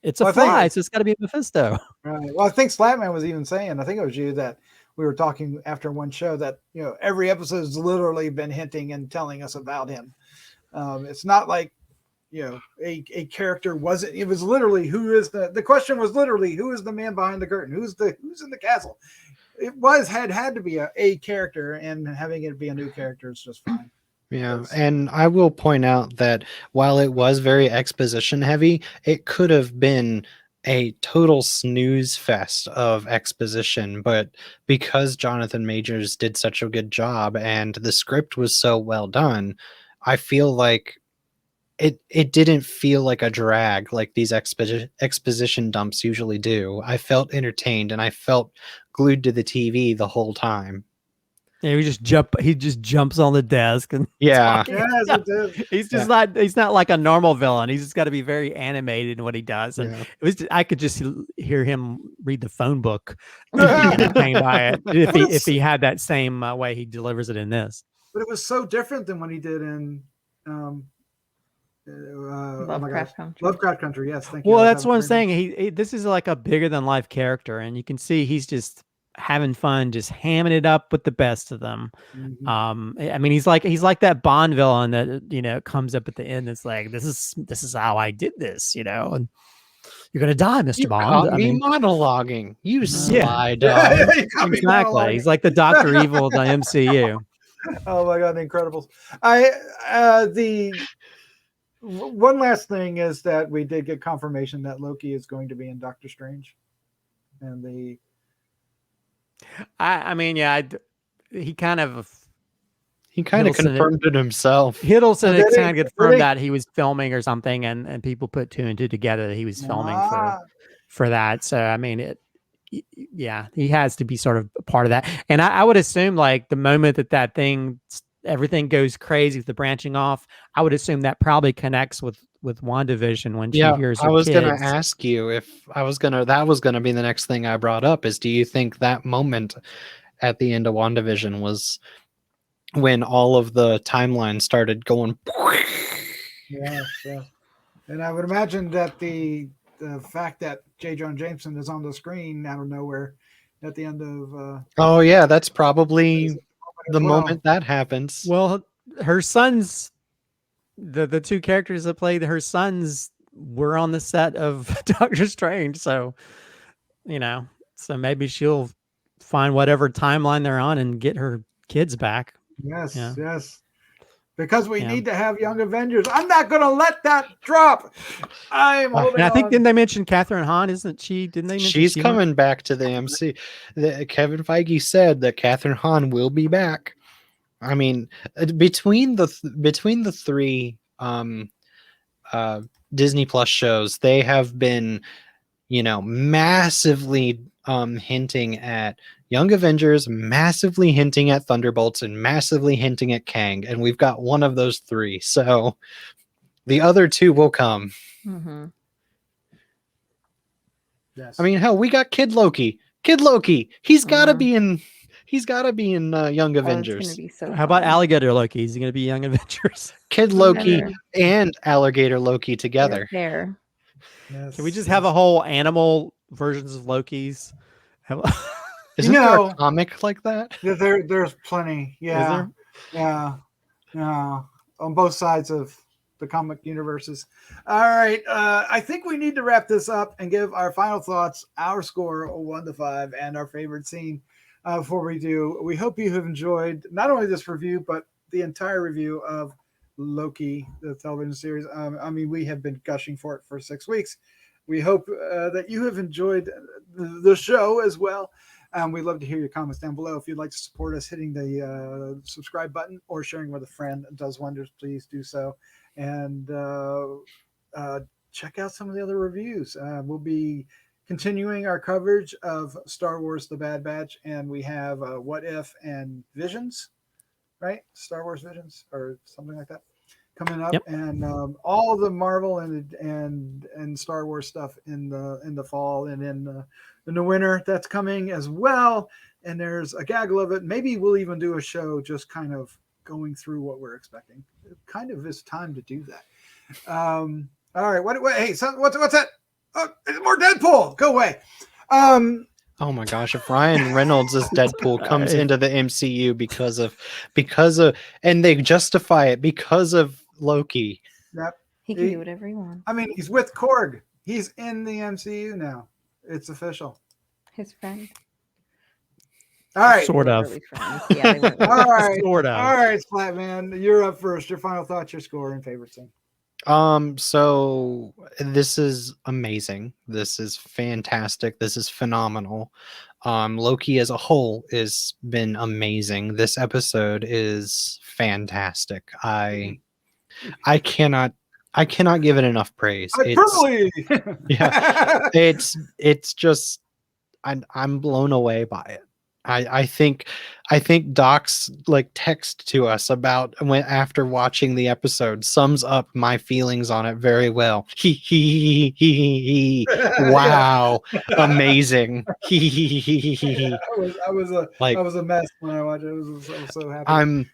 it's a fly, so it's got to be Mephisto. Right. Well, I think Slattman was even saying, I think it was you, that we were talking after one show that, you know, every episode has literally been hinting and telling us about him. It's not like, you know, a character wasn't, it was literally the question was literally who is the man behind the curtain? Who's in the castle? It had to be a character, and having it be a new character is just fine. Yeah, and I will point out that while it was very exposition heavy, it could have been a total snooze fest of exposition, but because Jonathan Majors did such a good job and the script was so well done, I feel like it didn't feel like a drag like these exposition dumps usually do. I felt entertained and I felt glued to the TV the whole time. Yeah, he just jumps on the desk and Yeah. Yes, it did. he's just he's not like a normal villain. He's just got to be very animated in what he does. And Yeah. I could just hear him read the phone book and be entertained by it if he had that same way he delivers it in this. But it was so different than what he did in Lovecraft Country. Lovecraft Country, yes, thank you. Well, that's what I'm saying. This is like a bigger than life character, and you can see he's just having fun, just hamming it up with the best of them. Mhm. I mean, he's like that Bond villain that, you know, comes up at the end. It's like, this is how I did this, you know, and you're gonna die, Mr. You Bond. caught I me mean, monologuing. You Yeah. sly dog. Yeah, you got me exactly. monologuing. He's like the Dr. Evil of the MCU. Oh my god, the Incredibles. One last thing is that we did get confirmation that Loki is going to be in Doctor Strange, and I mean, yeah, he kind of confirmed it himself. Hiddleston Did he? kind of Did confirmed he? that he was filming or something, and people put two and two together that he was filming for that. So I mean, yeah, he has to be sort of a part of that. And I would assume, like, the moment that everything goes crazy with the branching off, I would assume that probably connects with WandaVision when she hears her I was kids. gonna ask you if that was gonna be the next thing I brought up, is do you think that moment at the end of WandaVision was when all of the timelines started going? yeah. And I would imagine that the fact that J. Jonah Jameson is on the screen out of nowhere at the end of Oh yeah, that's probably the well. moment that happens. Well, her sons, the two characters that played her sons, were on the set of Doctor Strange, so you know, so maybe she'll find whatever timeline they're on and get her kids back. Yes, Yeah. yes. Because we need to have Young Avengers. I'm not going to let that drop. I'm holding And I think on. didn't they mention Catherine Hahn? Isn't she? Didn't they? Mention She's she coming back to the MC. Kevin Feige said that Catherine Hahn will be back. I mean, between the three Disney Plus shows, they have been, you know, massively hinting at Young Avengers, massively hinting at Thunderbolts, and massively hinting at Kang, and we've got one of those three. So the other two will come. Mm-hmm. Yes. I mean, hell, we got Kid Loki. He's got to be in. He's got to be in Young Avengers. It's gonna be so How about fun. Alligator Loki? Is he going to be Young Avengers? Kid Loki Never. and Alligator Loki together. There. Yes. Can we just have a whole animal versions of Lokis? Isn't You there know- a comic like that? Yeah, there's plenty. Yeah. Yeah. On both sides of the comic universes. All right. I think we need to wrap this up and give our final thoughts, our score 1 to 5, and our favorite scene before we do. We hope you have enjoyed not only this review, but the entire review of Loki, the television series. I mean, we have been gushing for it for 6 weeks. We hope that you have enjoyed the show as well. We'd love to hear your comments down below. If you'd like to support us, hitting the subscribe button or sharing with a friend does wonders. Please do so. And check out some of the other reviews. We'll be continuing our coverage of Star Wars The Bad Batch, and we have What If and Visions, right? Star Wars Visions or something like that coming up. Yep. And all the Marvel and Star Wars stuff in the fall and in the winter that's coming as well. And there's a gaggle of it. Maybe we'll even do a show just kind of going through what we're expecting. It kind of is time to do that. All right. What hey, son, what's that? Oh, it's more Deadpool. Go away. Oh my gosh, if Ryan Reynolds as Deadpool comes If- into the MCU because of and they justify it because of Loki. Yep. He can do whatever he wants. I mean, he's with Korg. He's in the MCU now. It's official. His friend. All right. Sort of. Really friends. Yeah, they weren't All really right. Sort of. All right, Slattman. You're up first. Your final thoughts, your score, and favorite scene. So this is amazing. This is fantastic. This is phenomenal. Loki as a whole has been amazing. This episode is fantastic. I cannot give it enough praise. Hyperbole! Yeah, it's just I'm blown away by it. I think Doc's like text to us about when after watching the episode sums up my feelings on it very well. Wow, amazing. I was a mess when I watched it. I was so happy.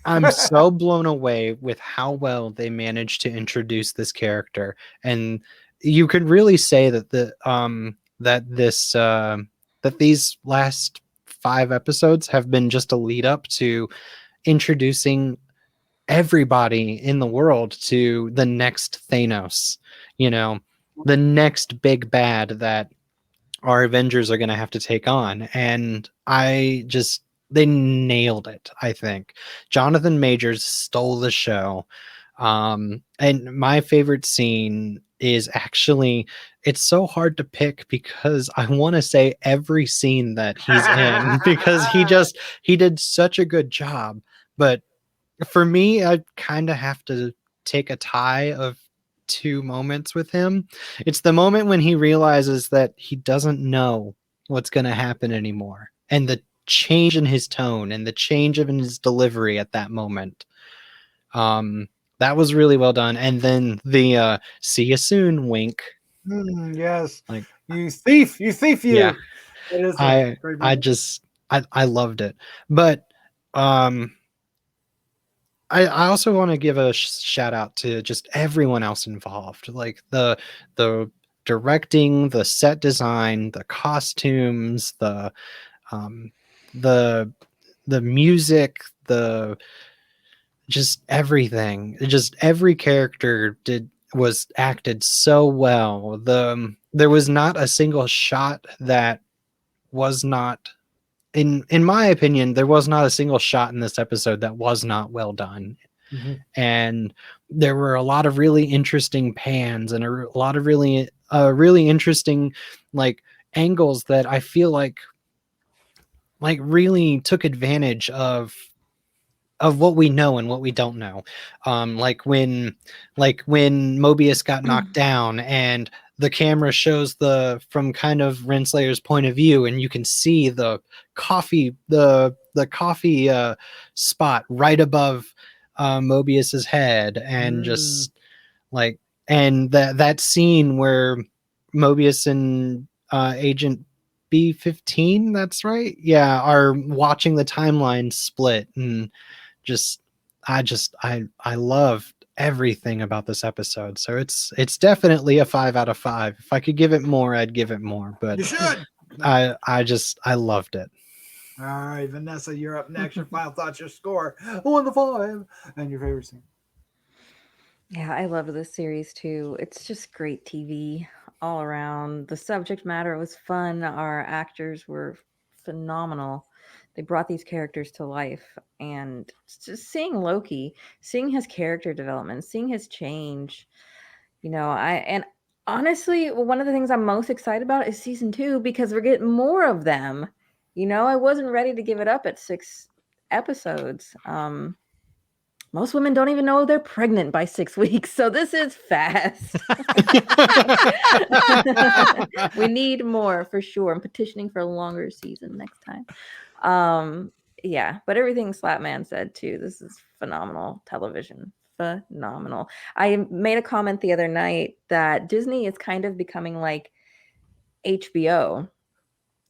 I'm so blown away with how well they managed to introduce this character, and you could really say that that these last 5 episodes have been just a lead up to introducing everybody in the world to the next Thanos, the next big bad that our Avengers are going to have to take on. And they nailed it. I think Jonathan Majors stole the show. And my favorite scene is actually, it's so hard to pick because I want to say every scene that he's in because he did such a good job. But for me, I kind of have to take a tie of 2 moments with him. It's the moment when he realizes that he doesn't know what's going to happen anymore, and the change in his tone and the change in his delivery at that moment. That was really well done. And then the see you soon wink. Yes. Like, you thief, you. Yeah. It is I loved it. But I also want to give a shout out to just everyone else involved, like the directing, the set design, the costumes, the music, just everything. Just every character was acted so well. There was not a single shot that was not, in my opinion, there was not a single shot in this episode that was not well done. Mm-hmm. And there were a lot of really interesting pans and a lot of really interesting like angles that I feel like really took advantage of what we know and what we don't know. Like when Mobius got knocked down and the camera shows from kind of Renslayer's point of view, and you can see the coffee spot right above Mobius's head, and just like, and that scene where Mobius and Agent B-15, that's right, yeah, are watching the timeline split, and I loved everything about this episode. So it's definitely a 5 out of 5. If I could give it more, I'd give it more, but You should. I loved it. All right, Vanessa, you're up next. Your final thoughts, your score, 1 to 5, and your favorite scene. Yeah, I love this series too. It's just great TV all around. The subject matter was fun. Our actors were phenomenal. They brought these characters to life, and just seeing Loki, seeing his character development, seeing his change, and honestly, one of the things I'm most excited about is season 2 because we're getting more of them. I wasn't ready to give it up at 6 episodes. Most women don't even know they're pregnant by 6 weeks, so this is fast. We need more for sure. I'm petitioning for a longer season next time. Yeah, but everything Slattman said too. This is phenomenal television. Phenomenal. I made a comment the other night that Disney is kind of becoming like HBO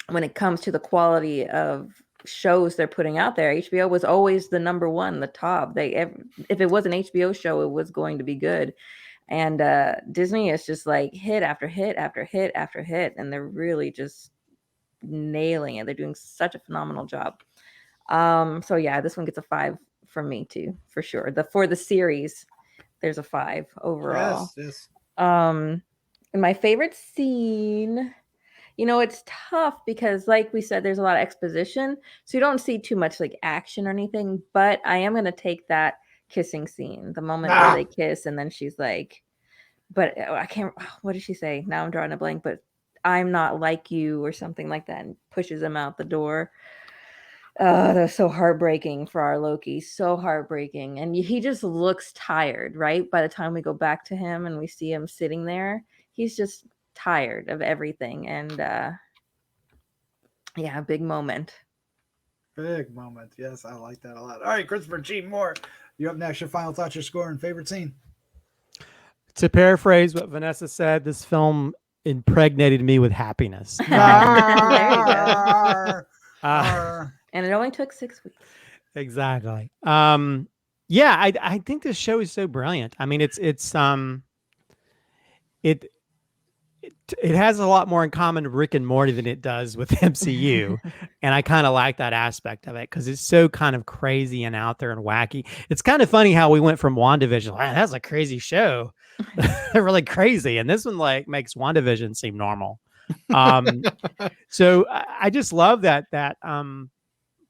when it comes to the quality of shows they're putting out there. HBO was always the number one, the top. If it was an HBO show, it was going to be good. And Disney is just like hit after hit after hit after hit, and they're really just nailing it. They're doing such a phenomenal job. So yeah, this one gets a 5 from me too, for sure. For the series, there's a 5 overall. Yes. And my favorite scene, it's tough because, like we said, there's a lot of exposition, so you don't see too much like action or anything. But I am gonna take that kissing scene, the moment where they kiss, and then she's like, "But I can't." What did she say? Now I'm drawing a blank. But I'm not like you, or something like that, and pushes him out the door. That was so heartbreaking for our Loki. So heartbreaking. And he just looks tired, right? By the time we go back to him and we see him sitting there, he's just tired of everything. And yeah, big moment. Big moment. Yes, I like that a lot. All right, Christopher G. Moore, you up next. Your final thoughts, your score, and favorite scene. To paraphrase what Vanessa said, this film impregnated me with happiness. There you go. And it only took 6 weeks. Exactly. Yeah, I think this show is so brilliant. I mean, it has a lot more in common with Rick and Morty than it does with MCU. And I kind of like that aspect of it because it's so kind of crazy and out there and wacky. It's kind of funny how we went from WandaVision, wow, that's a crazy show. They're really crazy. And this one like makes WandaVision seem normal. So I just love that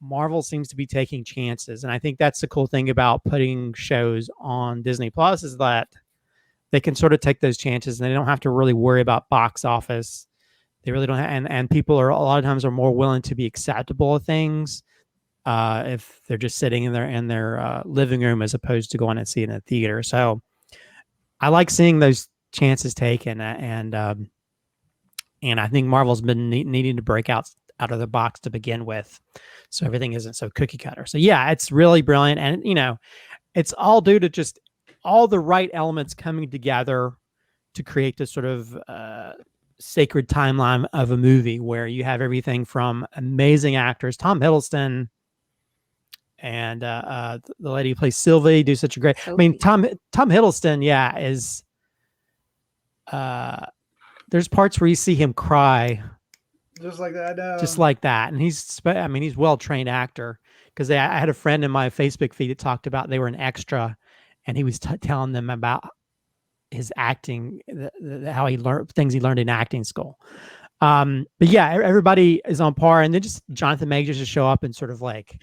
Marvel seems to be taking chances. And I think that's the cool thing about putting shows on Disney Plus is that they can sort of take those chances and they don't have to really worry about box office. They really don't have, and people are a lot of times are more willing to be acceptable of things if they're just sitting in their living room as opposed to going and seeing it in a theater. So I like seeing those chances taken, and I think Marvel's been needing to break out of the box to begin with, so everything isn't so cookie cutter. So yeah, it's really brilliant, and it's all due to just all the right elements coming together to create this sort of sacred timeline of a movie where you have everything from amazing actors, Tom Hiddleston and the lady who plays Sylvie do such a great. Sophie. I mean, Tom Hiddleston, yeah, is. There's parts where you see him cry, just like that. Just like that, and he's well-trained actor. Because I had a friend in my Facebook feed that talked about they were an extra, and he was telling them about his acting, how he learned things he learned in acting school. But yeah, everybody is on par, and then just Jonathan Majors to show up and sort of like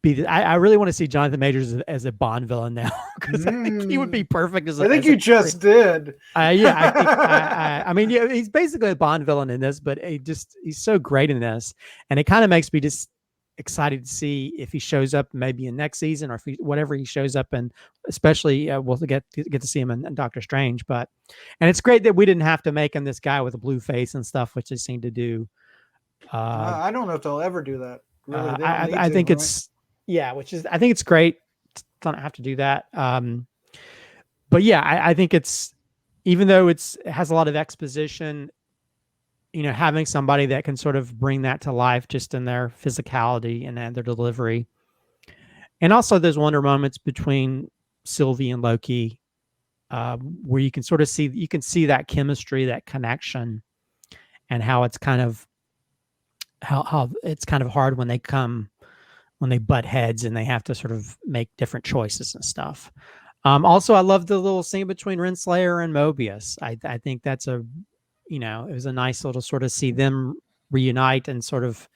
be. I really want to see Jonathan Majors as a Bond villain now because I think he would be perfect as. I think you just did. Yeah, I mean, yeah, he's basically a Bond villain in this, but he's so great in this, and it kind of makes me just excited to see if he shows up maybe in next season or if whatever he shows up in, especially we'll get to see him in Doctor Strange. And it's great that we didn't have to make him this guy with a blue face and stuff, which they seem to do. I don't know if they'll ever do that. Really, I think it's I think it's great. Don't have to do that. But yeah, I think it's, even though it has a lot of exposition, having somebody that can sort of bring that to life just in their physicality and their delivery. And also those wonder moments between Sylvie and Loki, where you can sort of see that chemistry, that connection, and how it's kind of, how it's kind of hard when they butt heads and they have to sort of make different choices and stuff. Also, I love the little scene between Renslayer and Mobius. I think that's it was a nice little sort of see them reunite and sort of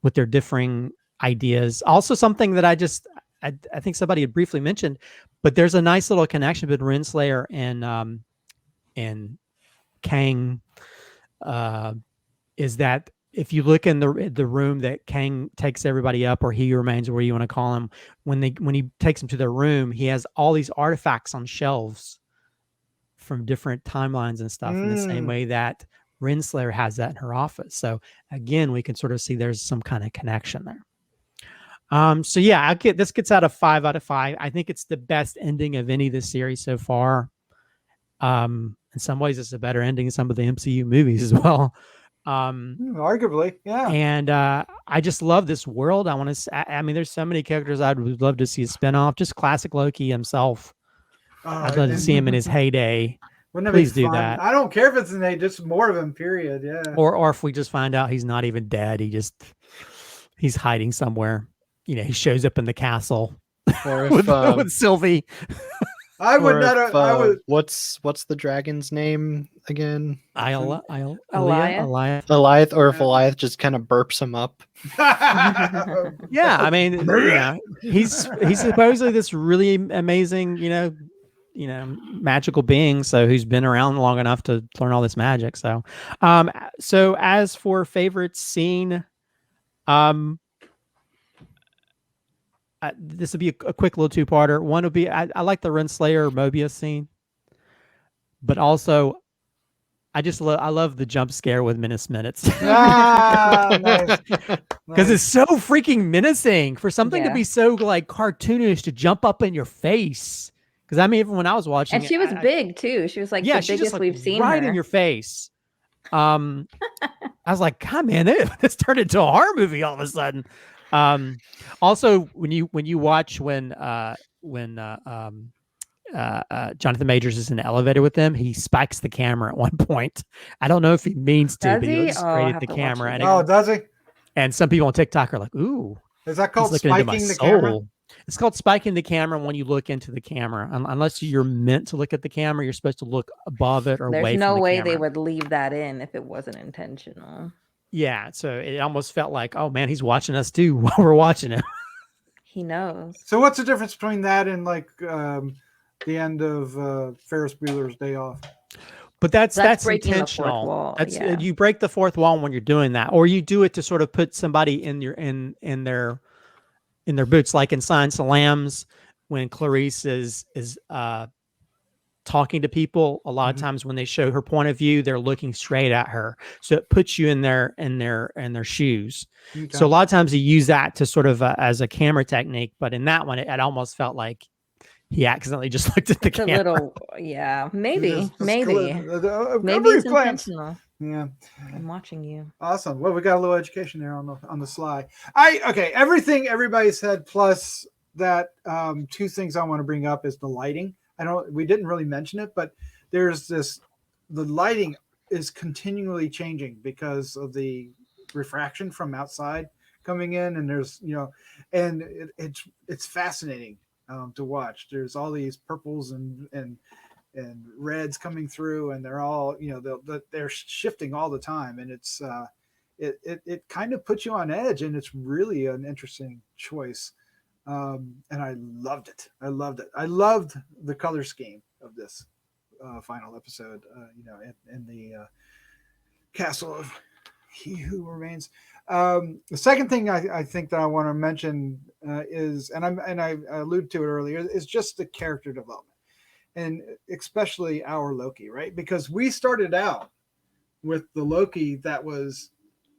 with their differing ideas. Also something that I think somebody had briefly mentioned, but there's a nice little connection between Renslayer and Kang, is that if you look in the room that Kang takes everybody up, or he remains, or where you want to call him, when he takes them to their room, he has all these artifacts on shelves from different timelines and stuff, in the same way that Renslayer has that in her office. So again, we can sort of see there's some kind of connection there. So yeah, this gets out of 5 out of 5. I think it's the best ending of any of the series so far. In some ways, it's a better ending than some of the MCU movies as well. Arguably, yeah. And I just love this world. I mean, there's so many characters I would love to see a spinoff. Just classic Loki himself. I'd love to see him in his heyday. Wouldn't that Please be do fun? that. I don't care if it's an just more of him. Period. Yeah. Or if we just find out he's not even dead, he's hiding somewhere. You know, he shows up in the castle Or if with Sylvie. I would or not. if, I would. what's the dragon's name again? Aliyah. Goliath, or if Goliath just kind of burps him up. Yeah, I mean, you know, he's supposedly this really amazing, magical being. So who's been around long enough to learn all this magic. So, so as for favorite scene, this would be a quick little two-parter. One would be I like the Renslayer Mobius scene, but also I love the jump scare with Menace Minutes. Nice. Because it's so freaking menacing for something to Yeah. be so like cartoonish to jump up in your face. Because I mean, even when I was watching, And she was big too. She was like the she's biggest just, like, we've seen right her. in your face. I was like, God, man, this turned into a horror movie all of a sudden. Also, when you watch when Jonathan Majors is in the elevator with them, he spikes the camera at one point. I don't know if he means to, Does but he he? looks Oh, I straight at have the to watch camera. it And, Oh, does he? and some people on TikTok are like, ooh, Is that he's called looking into my spiking the camera? soul. It's called spiking the camera when you look into the camera. Unless you're meant to look at the camera, you're supposed to look above it or away There's from no the way camera. they would leave that in if it wasn't intentional. Yeah, so it almost felt like, oh man, he's watching us too while we're watching him. He knows. So what's the difference between that and like the end of Ferris Bueller's Day Off? But that's breaking the fourth intentional. wall, That's yeah. you break the fourth wall when you're doing that, or you do it to sort of put somebody in their boots, like in Silence of the Lambs, when Clarice is talking to people. A lot of times when they show her point of view, they're looking straight at her, so it puts you in their shoes. Okay. So a lot of times you use that to sort of as a camera technique, but in that one, it almost felt like he accidentally just looked at the It's a camera. little, yeah, maybe Just maybe it's intentional. Yeah. I'm watching you. Awesome. Well, we got a little education there on the sly. Everything everybody said, plus that two things I want to bring up is the lighting. We didn't really mention it, but there's the lighting is continually changing because of the refraction from outside coming in, and there's and it's fascinating to watch. There's all these purples and reds coming through, and they're all they're shifting all the time, and it's it kind of puts you on edge, and it's really an interesting choice. And I loved it. I loved the color scheme of this final episode. In the castle of He Who Remains. The second thing I think that I want to mention is, and I alluded to it earlier, is just the character development. And especially our Loki, right? Because we started out with the Loki that was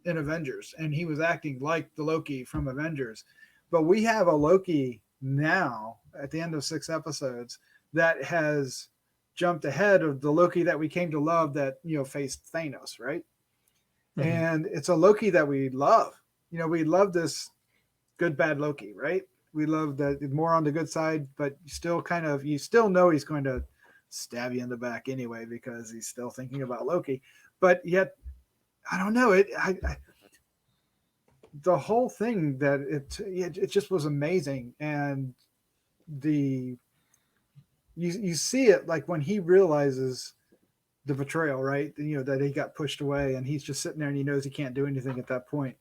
in Avengers, and he was acting like the Loki from Avengers. But we have a Loki now at the end of 6 episodes that has jumped ahead of the Loki that we came to love, that faced Thanos, right? Mm-hmm. And it's a Loki that we love. We love this good bad Loki, right? We love that more on the good side, but you still know he's going to stab you in the back anyway because he's still thinking about Loki. But yet, I don't know it. The whole thing that it just was amazing, and you see it like when he realizes the betrayal, right? That he got pushed away, and he's just sitting there and he knows he can't do anything at that point.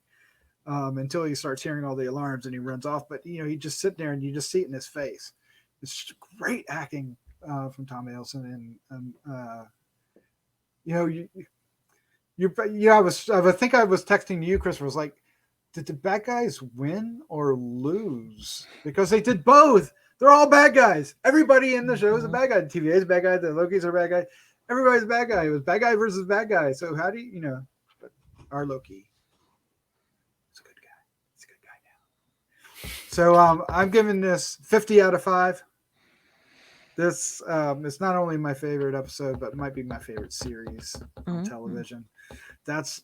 Until he starts hearing all the alarms and he runs off. But he just sit there and you just see it in his face. It's just great acting from Tom Hiddleston, and I think I was texting you, Christopher, was like, did the bad guys win or lose? Because they did both. They're all bad guys. Everybody in the show is a bad guy. The TVA is a bad guy. The Loki's are a bad guy. Everybody's a bad guy. It was bad guy versus bad guy. So how do but our Loki, so I'm giving this 50 out of 5. This it's not only my favorite episode, but it might be my favorite series on television. This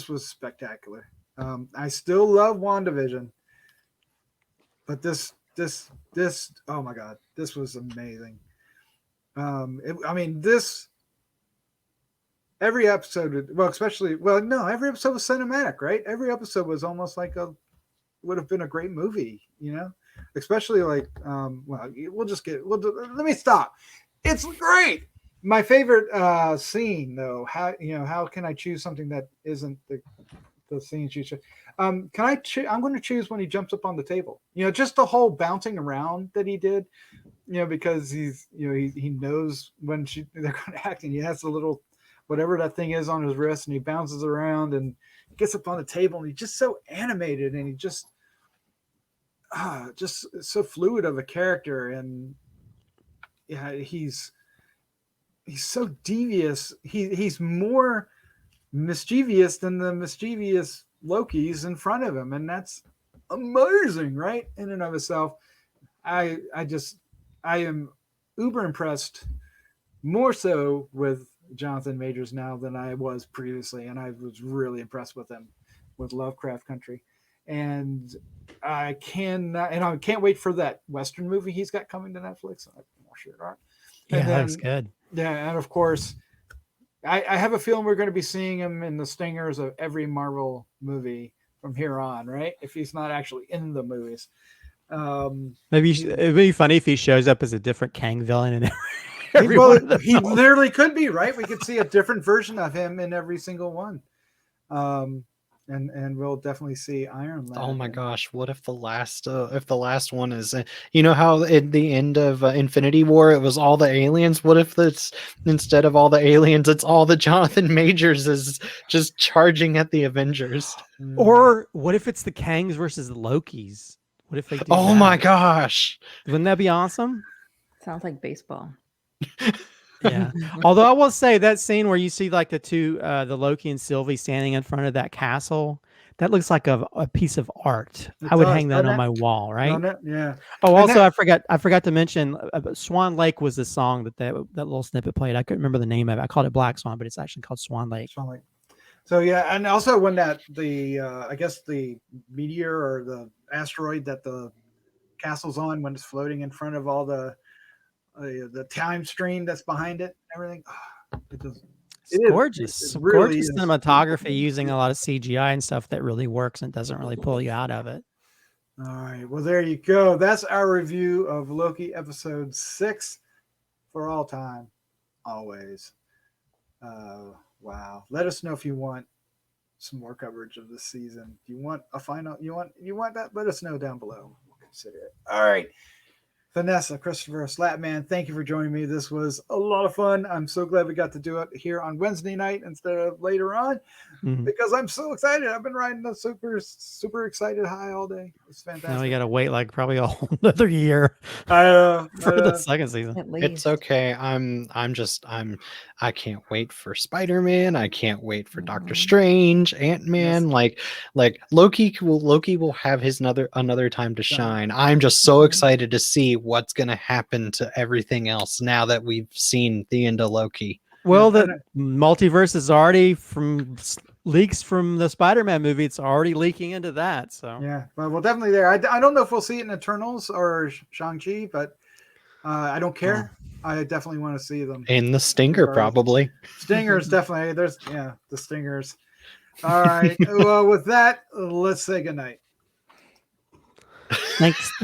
was spectacular. I still love WandaVision, but this oh my God, this was amazing. I mean, every episode, well, especially, well, no, every episode was cinematic, right? Every episode was almost like would have been a great movie, you know, especially like, well, let me stop. It's great. My favorite scene, though, how can I choose something that isn't the scenes you choose? I'm going to choose when he jumps up on the table. You know, just the whole bouncing around that he did. You know, because he's, you know, he knows when they're going to act, and he has a little whatever that thing is on his wrist, and he bounces around and gets up on the table, and he's just so animated, and he just so fluid of a character, and yeah, he's so devious. He's more mischievous than the mischievous Lokis in front of him, and that's amazing, right? In and of itself. I am uber impressed, more so with Jonathan Majors now than I was previously, and I was really impressed with him with Lovecraft Country, and I can't wait for that Western movie he's got coming to Netflix. I'm sure it are. Yeah, that's good. Yeah, and of course, I have a feeling we're going to be seeing him in the stingers of every Marvel movie from here on, right? If he's not actually in the movies. Maybe it'd be funny if he shows up as a different Kang villain in every one of them. He literally could be, right? We could see a different version of him in every single one. And we'll definitely see Iron Lad. Oh my gosh, what if the last one is, you know how at the end of Infinity War it was all the aliens? What if that's instead of all the aliens, it's all the Jonathan Majors is just charging at the Avengers? Or what if it's the Kangs versus the Lokis? What if they do Oh that? my gosh. Wouldn't that be awesome? Sounds like baseball. Yeah. Although I will say that scene where you see like the Loki and Sylvie standing in front of that castle, that looks like a piece of art. I would hang that on my wall, right? Yeah. Oh, also I forgot to mention Swan Lake was the song that little snippet played. I couldn't remember the name of it. I called it Black Swan, but it's actually called Swan Lake. Swan Lake. So yeah, and also when I guess the meteor or the asteroid that the castle's on, when it's floating in front of all the time stream that's behind it, everything. It's gorgeous. It really gorgeous cinematography using a lot of CGI and stuff that really works and doesn't really pull you out of it. All right. Well, there you go. That's our review of Loki episode 6 for all time. Always. Wow. Let us know if you want some more coverage of this season. If you want a final, you want that, let us know down below. We'll consider it. All right. Vanessa, Christopher, Slattman, thank you for joining me. This was a lot of fun. I'm so glad we got to do it here on Wednesday night instead of later on, because I'm so excited. I've been riding the super, super excited high all day. It's fantastic. Now we got to wait like probably a whole another year for the second season. It's okay. I can't wait for Spider-Man. I can't wait for Doctor Strange, Ant-Man. Yes. Like Loki will have his another time to shine. I'm just so excited to see what's going to happen to everything else now that we've seen the end of Loki. Well, the multiverse is already from leaks from the Spider-Man movie. It's already leaking into that. So yeah, well, definitely there. I don't know if we'll see it in Eternals or Shang-Chi, but I don't care. I definitely want to see them. In the Stinger, probably. Stingers, definitely. The Stingers. All right. Well, with that, let's say goodnight.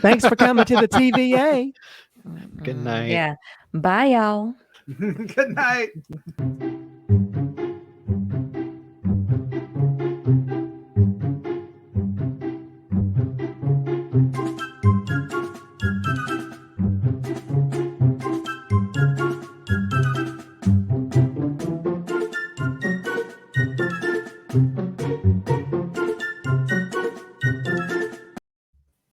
Thanks for coming to the TVA. Good night. Yeah. Bye, y'all. Good night.